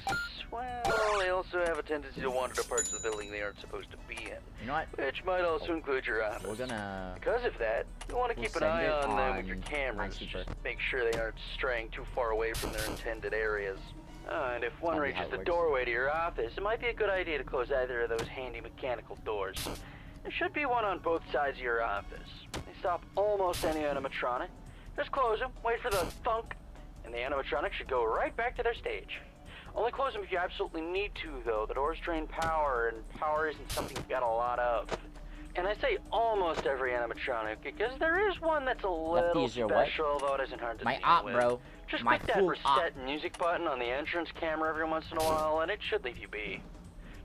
well, they also have a tendency to wander to parts of the building they aren't supposed to be in. You know what? Which might also include your office. We're gonna... Because of that, you want to We'll keep an send eye it on them with on your cameras. Minesweeper. Just make sure they aren't straying too far away from their intended areas. And if one That'd be how reaches it the works. doorway to your office, it might be a good idea to close either of those handy mechanical doors. There should be one on both sides of your office. They stop almost any animatronic. Just close them, wait for the thunk, and the animatronic should go right back to their stage. Only close them if you absolutely need to, though. The doors drain power, and power isn't something you've got a lot of. And I say almost every animatronic because there is one that's a little is your what? special, although it isn't hard to My deal op, with. bro. Just My click that full op. reset music button on the entrance camera every once in a while, and it should leave you be.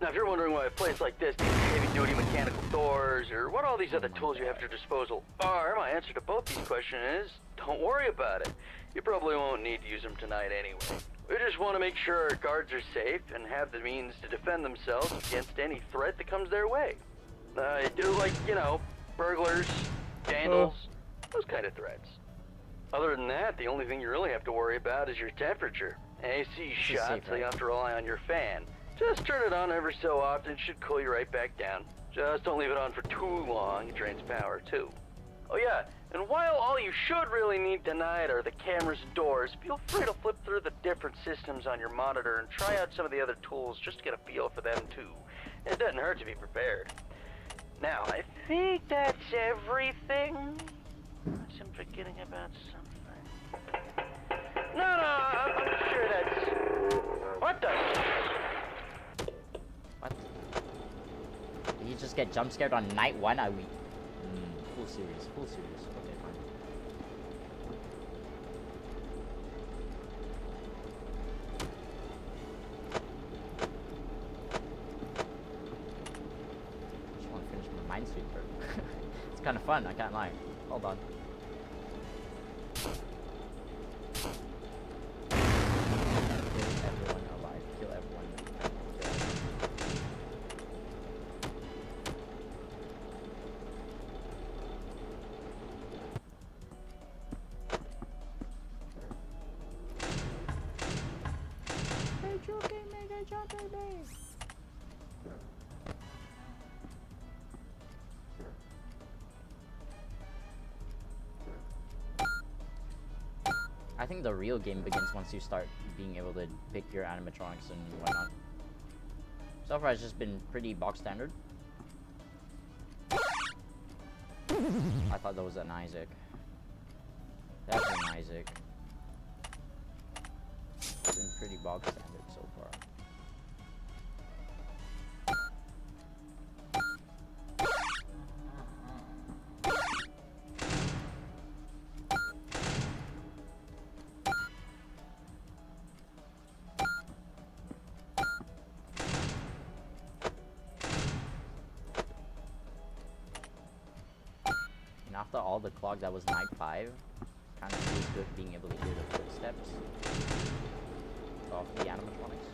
Now, if you're wondering why a place like this needs heavy-duty mechanical doors, or what all these other tools you have at your disposal are, my answer to both these questions is, don't worry about it. You probably won't need to use them tonight anyway. We just want to make sure our guards are safe and have the means to defend themselves against any threat that comes their way. Like, you know, burglars, vandals, those kind of threats. Other than that, the only thing you really have to worry about is your temperature. AC is shot, safe, so you right? have to rely on your fan. Just turn it on every so often, it should cool you right back down. Just don't leave it on for too long, it drains power too. Oh yeah, and while all you should really need tonight are the cameras and doors, feel free to flip through the different systems on your monitor and try out some of the other tools just to get a feel for them too. It doesn't hurt to be prepared. Now, I think that's everything. Unless I'm forgetting about something. No, I'm sure that's... What the... What? Did you just get jump scared on night one? Full series, full series. Okay, fine. Just want to finish my Minesweeper. It's kind of fun, I can't lie. Hold on. Kill everyone alive. Kill everyone. Kill everyone. I think the real game begins once you start being able to pick your animatronics and whatnot. So far it's just been pretty box standard. I thought that was an Isaac. That's an Isaac. It's been pretty box standard so far. And after all the clock, that was night 5. Kind of feels good being able to hear the footsteps of the animatronics.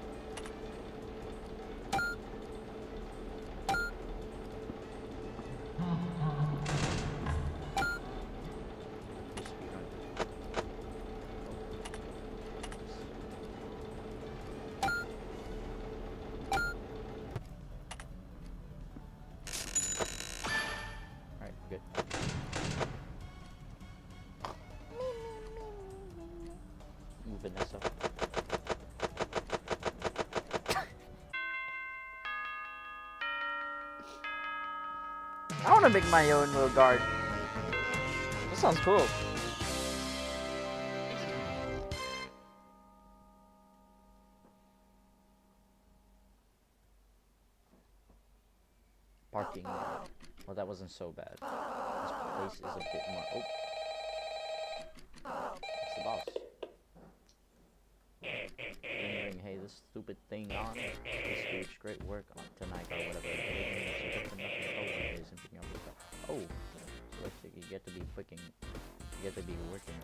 Just speedrun. Alright, good. Move Vanessa. I want to make my own little guard. That sounds cool. Parking lot. Well, that wasn't so bad. This place is a bit more. Oh. It's the boss. Ring, ring, hey, this stupid thing on. This huge, great work on tonight or whatever. Oh, so looks like you get to be working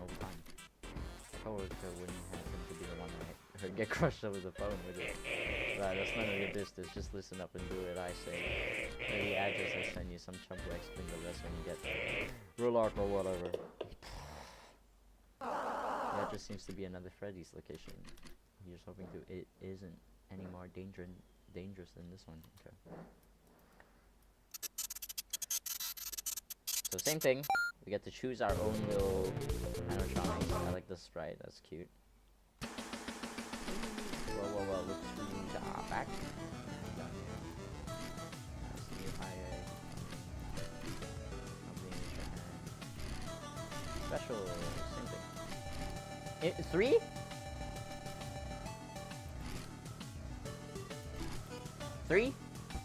overtime. My coworker wouldn't have him to be the one that heard get crushed over the phone with it. Right, that's none of your business. Just listen up and do it, I say. Maybe address I send you some chump will explain the rest when you get there. Rule arc or whatever. Yeah, it just seems to be another Freddy's location. Here's hoping to it isn't any more dangerous than this one. Okay. So same thing. We get to choose our own little animatronics. I like the sprite. That's cute. Whoa, look who's back. Nice to meet you. Hi. Special. Same thing. 3? Three?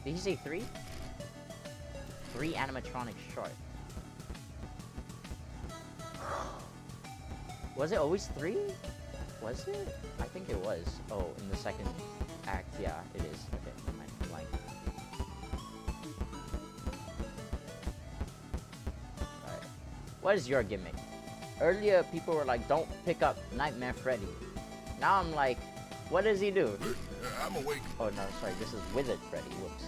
Did he say 3? 3 animatronics short. Was it always 3? Was it? I think it was. Oh, in the second act, yeah, it is. Okay, never mind. I'm lying. Alright. What is your gimmick? Earlier, people were like, don't pick up Nightmare Freddy. Now I'm like, what does he do? I'm awake. Oh, no, sorry. This is Withered Freddy. Whoops.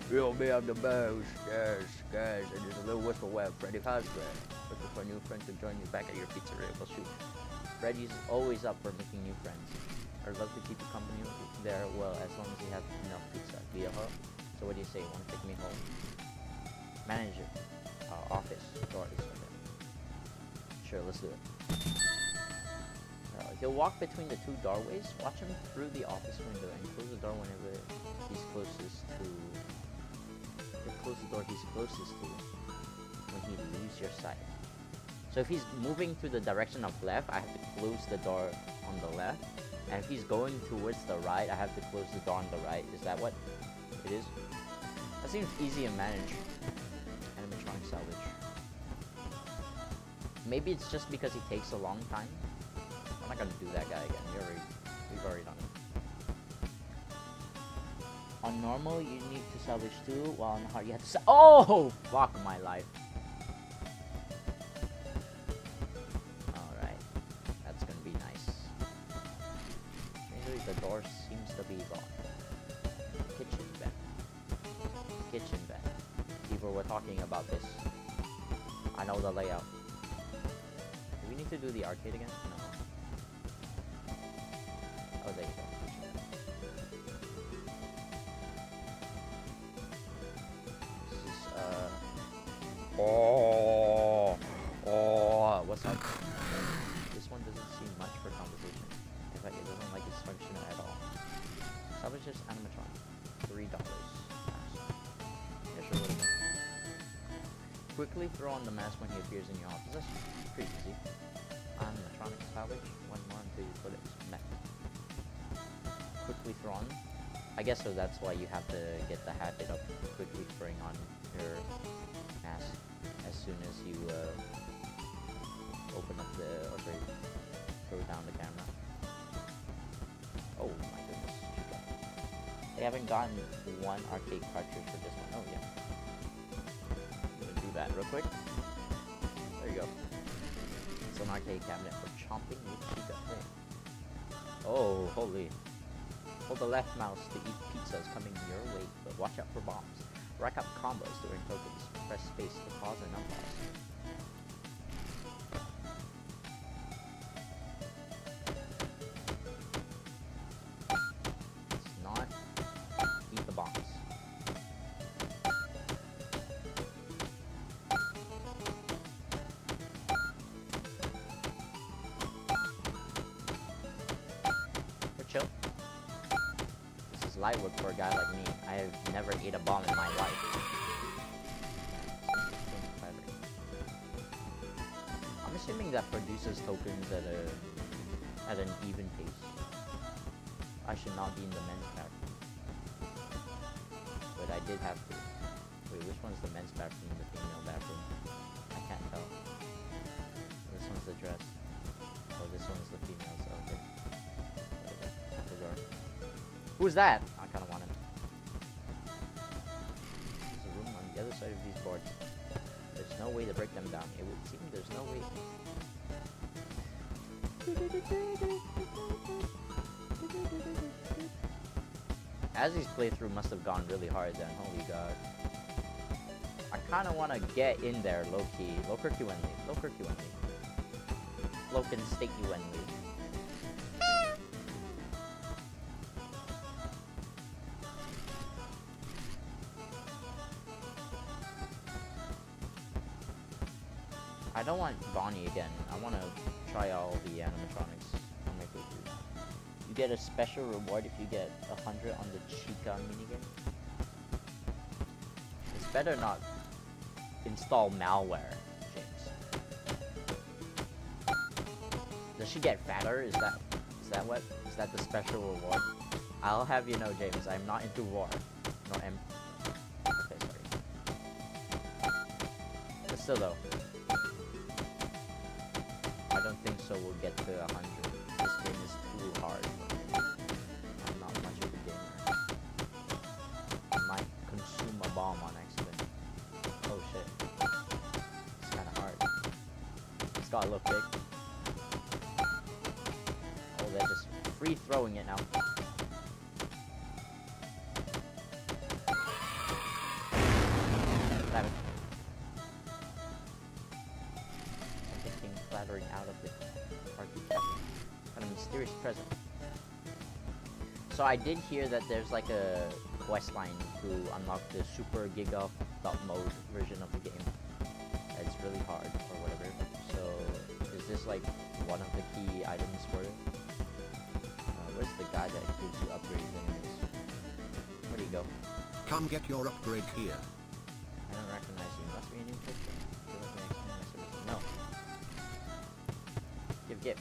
Real me, I'm the mouse. Yes, guys. And there's a little whistle web. Freddy Fazbear. Looking for a new friend to join you back at your pizzeria. Well, shoot. Freddy's always up for making new friends. I'd love to keep you company there, well, as long as you have enough pizza. Via her. So what do you say? Want to take me home? Manager. Office. Doors. Okay. Sure, let's do it. He'll walk between the 2 doorways. Watch him through the office window and close the door whenever he's closest to... close the door he's closest to when he leaves your sight. So if he's moving to the direction of left, I have to close the door on the left. And if he's going towards the right, I have to close the door on the right. Is that what it is? That seems easy to manage. Animatronic salvage. Maybe it's just because he takes a long time. I'm not gonna do that guy again. We've already done it. On normal, you need to salvage 2, while on hard, you have to oh! Fuck my life. Alright. That's gonna be nice. Usually the door seems to be gone. Kitchen vent. Kitchen vent. People were talking about this. I know the layout. Do we need to do the arcade again? No. Oh, there you go. This is, what's up? This one doesn't seem much for conversation. In fact, it doesn't like its function at all. Salvage this animatronic. $3. Yeah, sure, whatever. Quickly throw on the mask when he appears in your office. That's pretty easy. Animatronic salvage. 1 more until you put it met. Quickly throw on. I guess so that's why you have to get the habit of quickly throwing on your mask as soon as you open up the, or sorry, throw down the camera. Oh my goodness. They haven't gotten 1 arcade cartridge for this one. Oh yeah. I'm gonna do that real quick. There you go. It's an arcade cabinet for chomping with Chica. Wait. Oh, holy. Hold the left mouse to eat pizzas coming your way, but watch out for bombs. Rack up combos to earn tokens. Press space to pause and unpause. Let's not eat the bombs. We're chill. This is light work for a guy like me. I have never ate a bomb in my life. I'm assuming that produces tokens at an even pace. I should not be in the men's bathroom. But I did have to. Wait, which one's the men's bathroom and the female bathroom? I can't tell. This one's the dress. Oh, this one's the female, so okay. Who's that? I kinda want him. There's a room on the other side of these boards. There's no way to break them down. It would seem there's no way. Azzy's playthrough must have gone really hard then, holy god. I kinda wanna get in there low-key. Low-Kirky Wenley. Low-Kirky Wenley. Loken Stakey Wenley. I don't want Bonnie again. I want to try all the animatronics on my playthrough. You get a special reward if you get 100 on the Chica minigame. It's better not install malware, James. Does she get fatter? Is that the special reward? I'll have you know, James, I'm not into war. Nor am. Okay, sorry. But still though. I don't think so we'll get to 100. This game is too hard for me. I'm not much of a gamer. I might consume a bomb on accident. Oh shit. It's kinda hard. It's got a little kick. Oh, they're just free throwing it now. Damn it. Flattering out of the arcade cabinet. Kind of mysterious present. So I did hear that there's like a quest line to unlock the super giga mode version of the game. It's really hard or whatever. So is this like one of the key items for it? Where's the guy that gives you upgrades anyways? Where do you go? Come get your upgrade here. I don't recognize you. Must be a new picture. Feel like an external service. No. Give gift.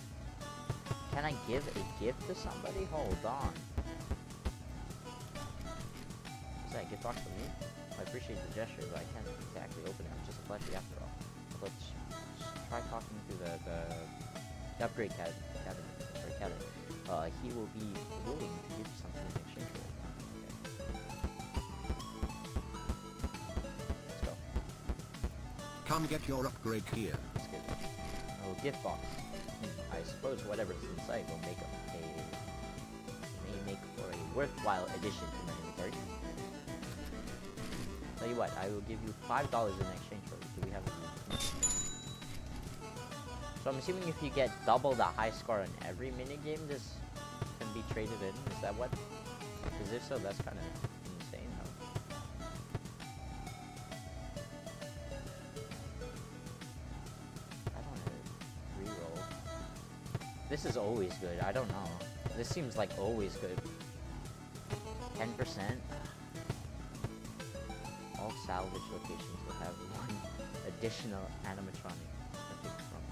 Can I give a gift to somebody? Hold on. Is that a gift box for me? I appreciate the gesture, but I can't exactly open it. I'm just a fleshy after all. Let's try talking to the upgrade cabinet. He will be willing to give you something in exchange for it. Okay. Let's go. Come get your upgrade here. Let's get it. Oh, gift box. I suppose whatever's inside will make for a worthwhile addition to my inventory. Tell you what, I will give you $5 in exchange for it. Do we have a So I'm assuming if you get double the high score on every minigame, this can be traded in. Is that what? Because if so, that's kind of insane, though. I don't know. Reroll. This is always good. I don't know. This seems like always good. 10%. All salvage locations will have one additional animatronic to pick from.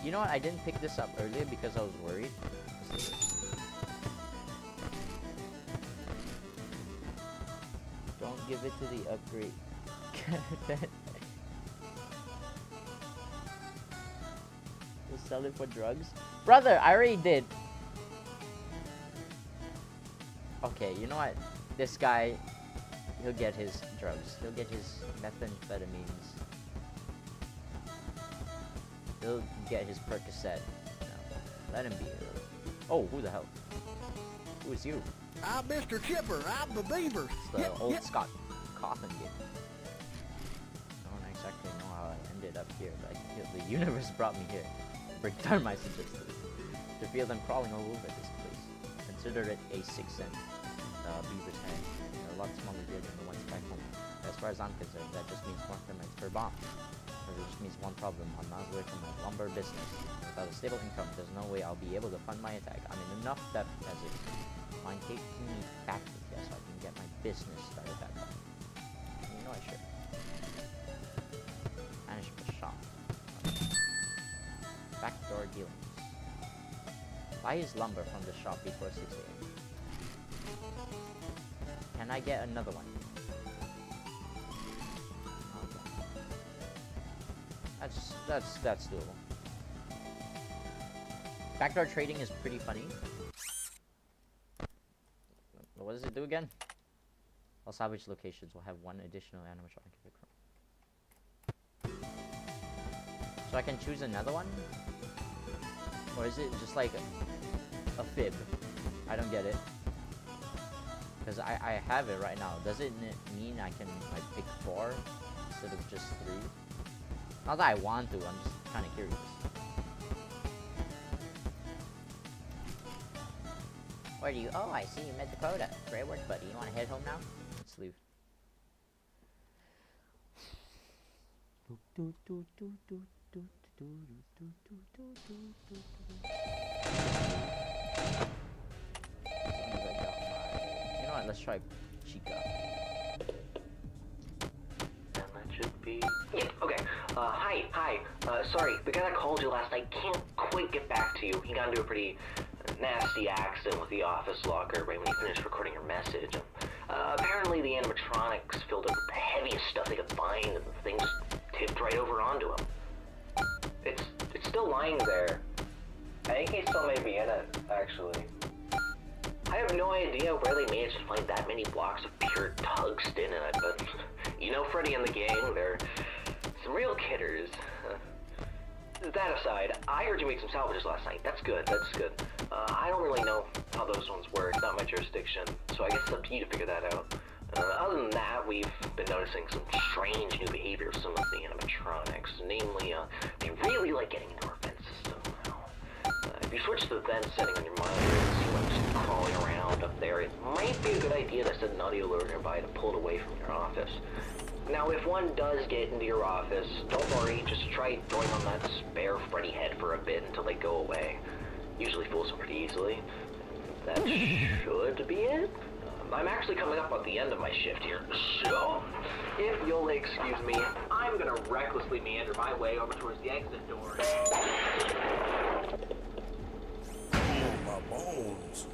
You know what? I didn't pick this up earlier because I was worried. Don't give it to the upgrade. We'll sell it for drugs. Brother, I already did. Okay, you know what? This guy he'll get his drugs. He'll get his methamphetamines. He'll get his Percocet. Let him be. Oh, who the hell? Who is you? I'm Mr. Chipper. I'm the beaver. It's the old Scott Coffin kid. I don't exactly know how I ended up here, but the universe brought me here. Break down my suggestions. To feel them crawling all over this place. Consider it a 6-cent beaver's head. They're a lot smaller here than the ones back home. As far as I'm concerned, that just means more termites per bomb. But it just means one problem. I'm miles away from my lumber business. Without a stable income, there's no way I'll be able to fund my attack. I'm in enough debt as it is. Mind taking me back with you so I can get my business started back up. You know I should. Manage the shop. Backdoor dealings. Buy his lumber from the shop before 6 a.m. Can I get another one? Okay. That's doable. Backdoor trading is pretty funny. What does it do again? All salvage locations will have one additional animatronic in the crew. So I can choose another one? Or is it just like a fib? I don't get it. Because I have it right now. Does it mean I can like pick 4 instead of just 3? Not that I want to, I'm just kind of curious. Where do you? Oh, I see you met the quota. Great work, buddy. You want to head home now? Let's leave. You know what? Let's try Chica. And that should be... Yep, okay. Hi. Sorry, the guy that called you last night can't quite get back to you. He got into a pretty nasty accident with the office locker right when he finished recording your message. Apparently the animatronics filled it with the heaviest stuff they could find, and the thing just tipped right over onto him. It's still lying there. I think he still may be in it, actually. I have no idea where they managed to find that many blocks of pure tungsten in it, but you know Freddy and the gang, they're some real kidders. That aside, I heard you made some salvages last night. That's good. I don't really know how those ones work, not my jurisdiction, so I guess it's up to you to figure that out. Other than that, we've been noticing some strange new behavior of some of the animatronics. Namely, they really like getting into our vent system. If you switch to the vent setting on your monitor and see one just crawling around up there, it might be a good idea to set an audio alert nearby to pull it away from your office. Now, if one does get into your office, don't worry, just try throwing on that spare Freddy head for a bit until they go away. Usually fools them pretty easily. That should be it. I'm actually coming up at the end of my shift here, so if you'll excuse me, I'm gonna recklessly meander my way over towards the exit door. Oh, my bones.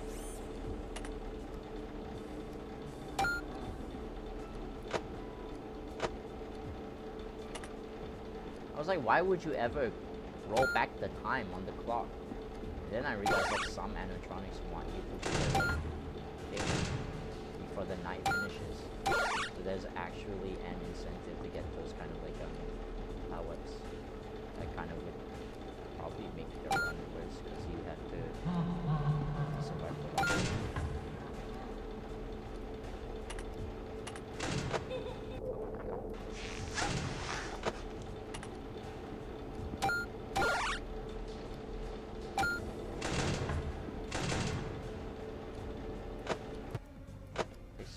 I was like, why would you ever roll back the time on the clock? And then I realized that some animatronics want you to do their like thing before the night finishes. So there's actually an incentive to get those kind of like powers. That kind of would probably make the run worse because you have to survive for long.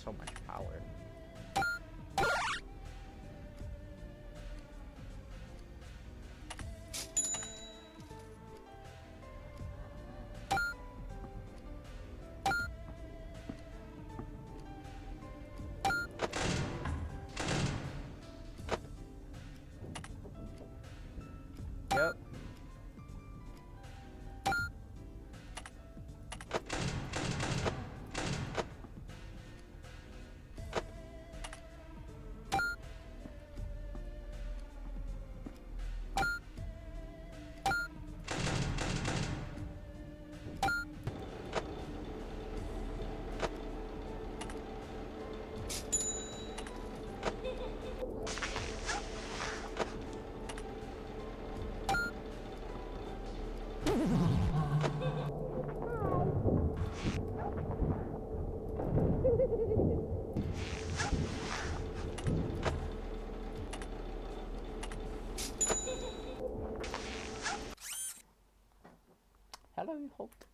So much power. Yep. I hope.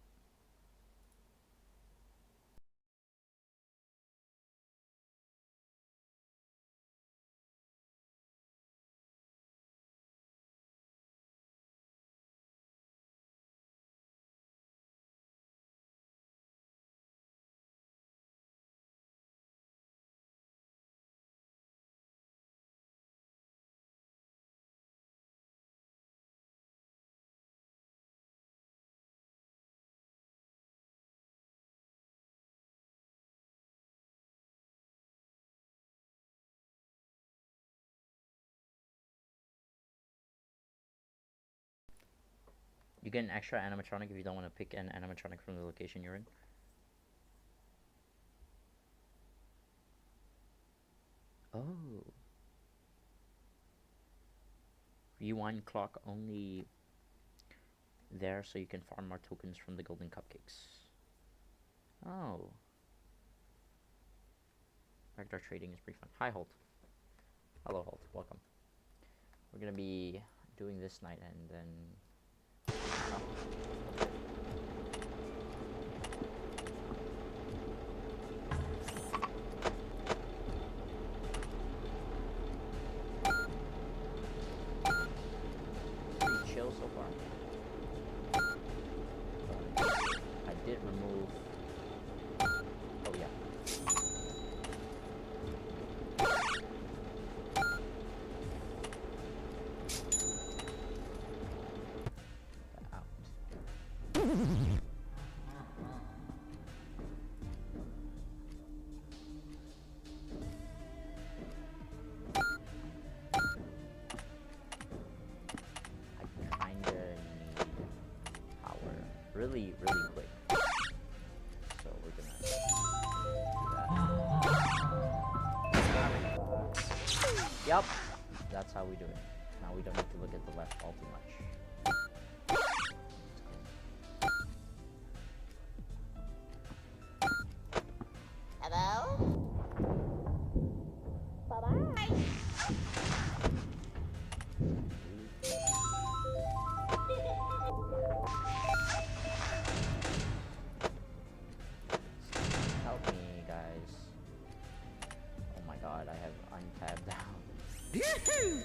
You get an extra animatronic if you don't want to pick an animatronic from the location you're in. Oh. Rewind clock only there so you can farm more tokens from the golden cupcakes. Oh. Backdoor trading is pretty fun. Hi, Holt. Hello, Holt. Welcome. We're gonna be doing this night and then... Pretty chill so far. I did remove... Oh yeah. Really quick. So we're gonna do that. Yep, that's how we do it. Now we don't need to look at the left all too much. Hello? Bye-bye. Help me, guys. Oh my god, I have untabbed down. Yoo-hoo!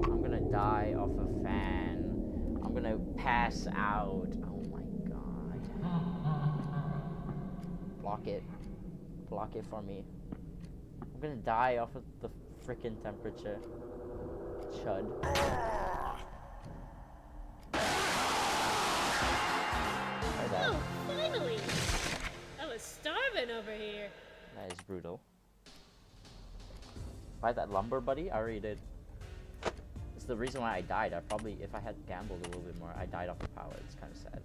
I'm gonna die off a fan. I'm gonna pass out. Oh my god. Block it. Block it for me. I'm gonna die off of the freaking temperature. Chud. Oh, finally! I was starving over here. That is brutal. Buy that lumber, buddy? I already did. It's the reason why I died. I probably, if I had gambled a little bit more, I died off of power. It's kind of sad.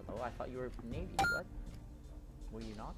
Hello? I thought you were Navy. What? Were you not?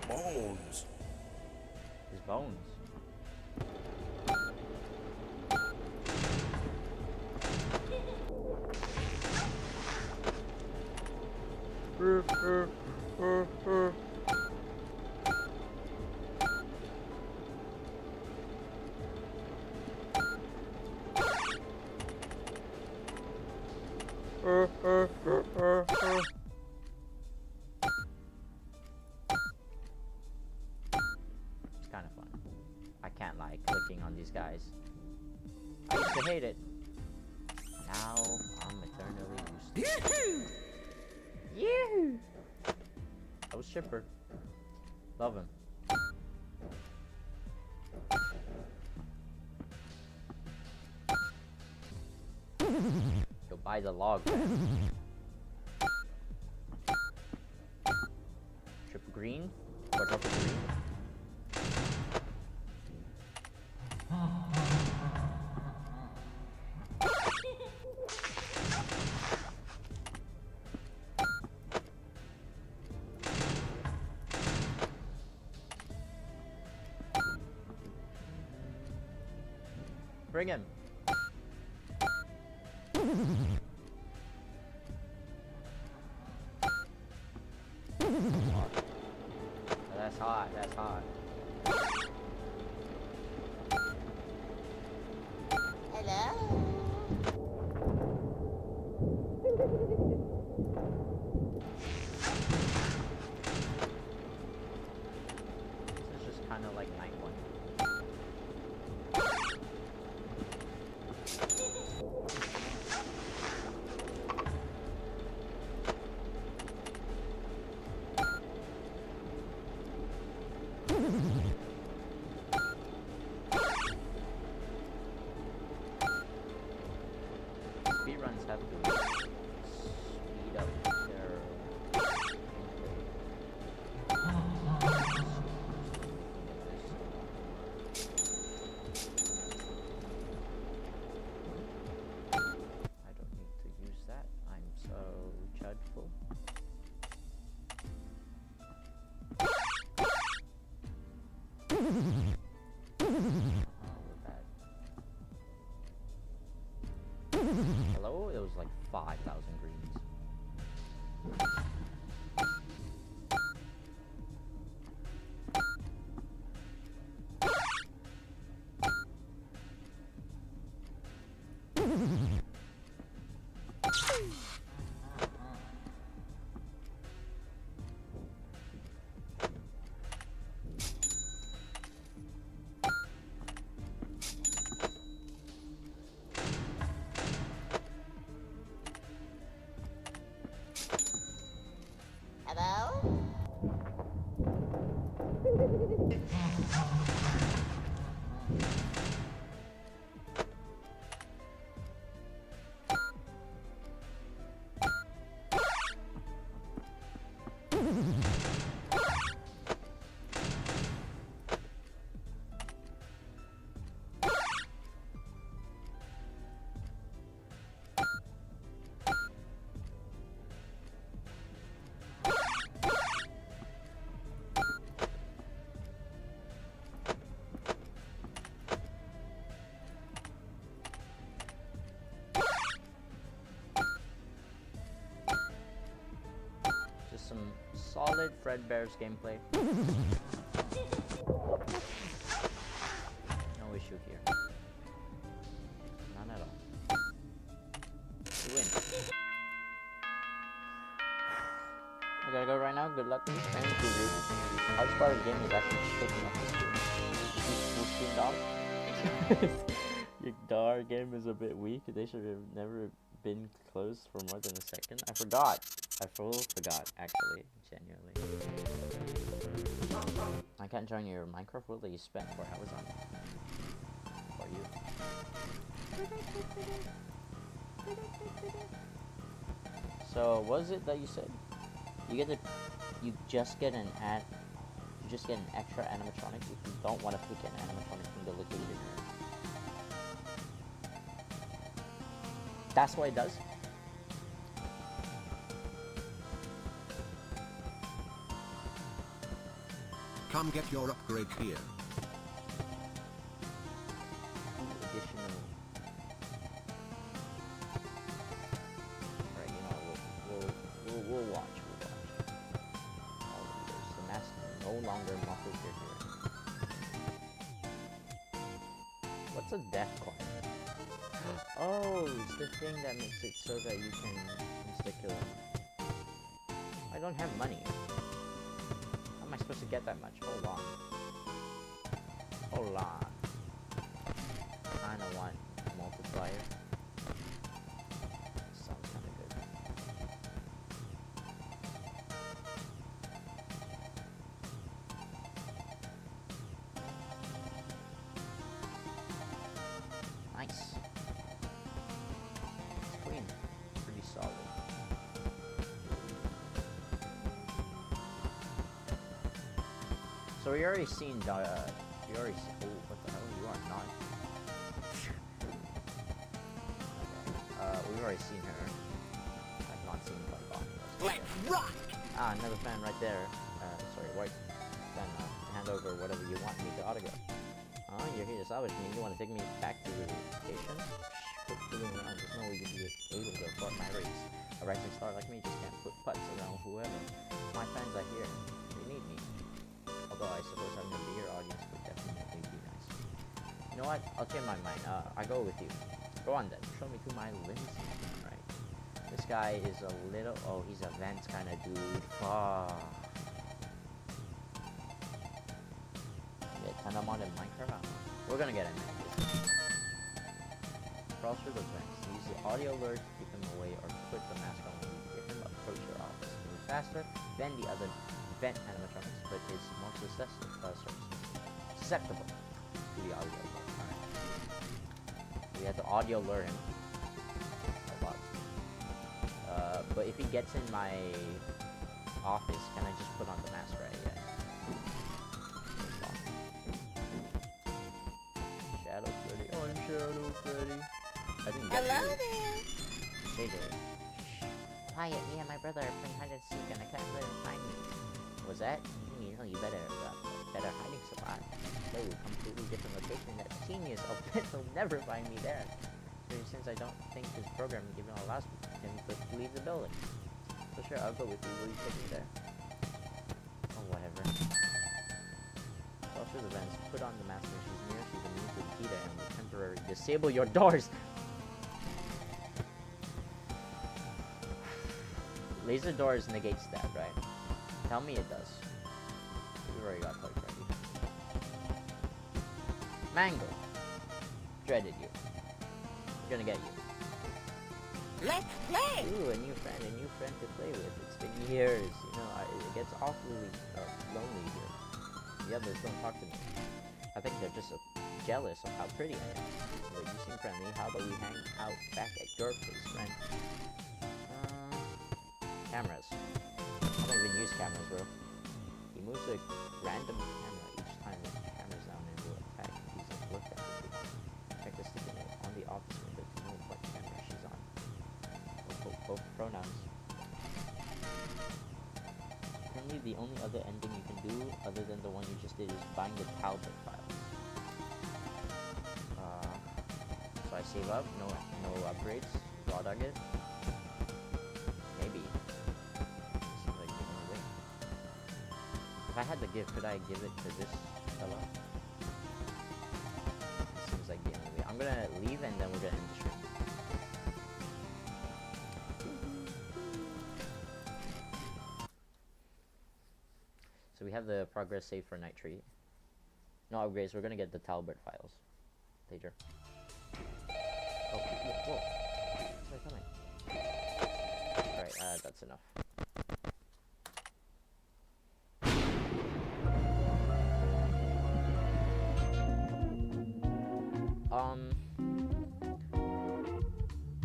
Bones. His bones. It's kind of fun. I can't lie, clicking on these guys. I used to hate it. Now I'm eternally used to it. Yahoo! That was chipper. Love him. Go buy the log. Triple green? Quadruple green? Bring him. That's hot, that's hot. Hello? This is just kind of like night one. Speedruns have to speed up their I don't need to use that. I'm so judgeful. Hello? It was like 5,000 greens. Hello? Just some solid Frickbear's gameplay. No issue here. None at all. You win. I gotta go right now. Good luck to you. Thank you, dude. Hardest part of the game is actually picking up the screen. Full screen dog. Your dog game is a bit weak. They should have never been closed for more than a second. I forgot. I forgot, actually. Genuinely. I can't join your Minecraft world that you spent 4 hours on. For you. So, what is it that you said? You just get an extra animatronic if you don't want to pick an animatronic from the location. That's what it does? Come get your upgrade here. Additional. Alright, you know, we'll watch. All of those. The mask no longer muffles your hearing. What's a death coin? Oh, it's the thing that makes it so that you can insta-kill him. I don't have money. How am I supposed to get that much? Hold on. Hold on. Kinda want a multiplier. Sounds kinda good. So we already seen oh, what the hell, you are not. We've already seen her. I've not seen Bonnie. Let's rock! Ah, another fan right there. Sorry, white fan, hand over whatever you want me to autograph. You're here to salvage me. You want to take me back to the station? Quit fooling around. There's no way you'd be able to afford my race. A rising star like me just can't put putts around whoever. My fans are here. They need me. Although I suppose having a bigger audience would definitely be nice. You know what? I'll change my mind. I go with you. Go on then. Show me to my Lindsay. Alright. This guy is a little... Oh, he's a Vance kind of dude. Fuck. Get 10 I'm on in Minecraft. We're gonna get him. Cross through the vents. Use the audio alert to keep him away or put the mask on when you get him approach your office. Move faster than the other vent animatronics, but is more susceptible to the audio alert. Alright. We have to audio lure him a lot. But if he gets in my office, can I just put on the mask, right? Yeah. Shadow Freddy. Oh, I'm Shadow Freddy. I didn't get Hello you. there! Stay there. Quiet, me and my brother are playing hide and seek and I can't let him find me. Was that? You know, you better hiding spot. No, completely different location. That genius will never find me there. Since I don't think his program even allows him to leave the building. So sure, I'll go with you. Will you take me there? Oh, whatever. Cross through the vents. Put on the mask when she's near. She's immune to the heat and will temporarily disable your doors. Laser doors negates that, right? Tell me it does. We've already got toys ready. Mango. Dreaded you. We're gonna get you. Let's play! Ooh, a new friend to play with. It's been years, you know, it gets awfully lonely here. The others don't talk to me. I think they're just jealous of how pretty I am. But you seem friendly. How about we hang out back at your place, friend? Cameras. I don't even use cameras, bro. He moves a random camera each time the camera's down and will attack. He's like, look at it. Check the sticky note on the office window to know what camera she's on. Both pronouns. Apparently the only other ending you can do, other than the one you just did, is buying the Talbot files. So I save up, no upgrades, raw dog it. Maybe. Seems like the only way. If I had the gift, could I give it to this fella? It seems like the only way. I'm gonna leave and then we're gonna end the stream. So we have the progress saved for Night Tree. No upgrades, we're gonna get the Talbot files later. Oh, whoa. Where's it coming? Alright, that's enough.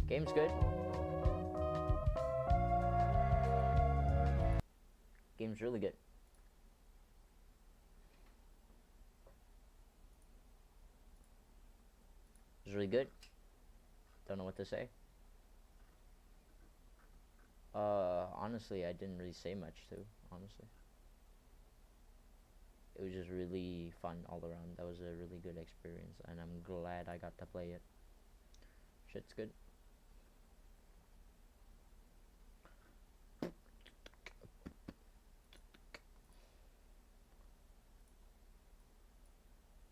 Game's good. Game's really good. It's really good. Don't know what to say. Honestly, I didn't really say much too, honestly. It was just really fun all around. That was a really good experience, and I'm glad I got to play it. Shit's good.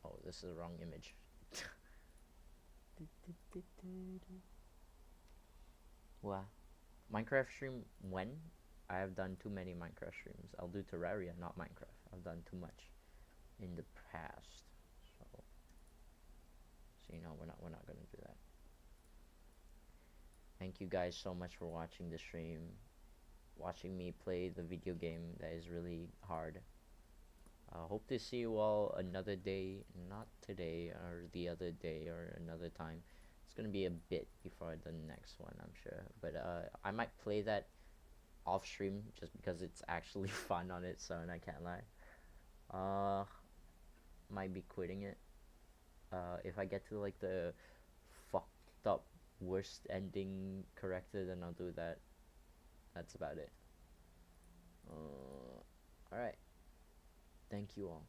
Oh, this is the wrong image. Wow. Minecraft stream when? I have done too many Minecraft streams. I'll do Terraria, not Minecraft. I've done too much in the past. So you know, we're not gonna do that. Thank you guys so much for watching the stream. Watching me play the video game that is really hard. Hope to see you all another day, not today or the other day or another time. It's gonna be a bit before the next one, I'm sure, but I might play that off stream just because it's actually fun on its own, I can't lie. Uh, might be quitting it. If I get to like the fucked up worst ending corrected, then I'll do that. That's about it. Alright. Thank you all.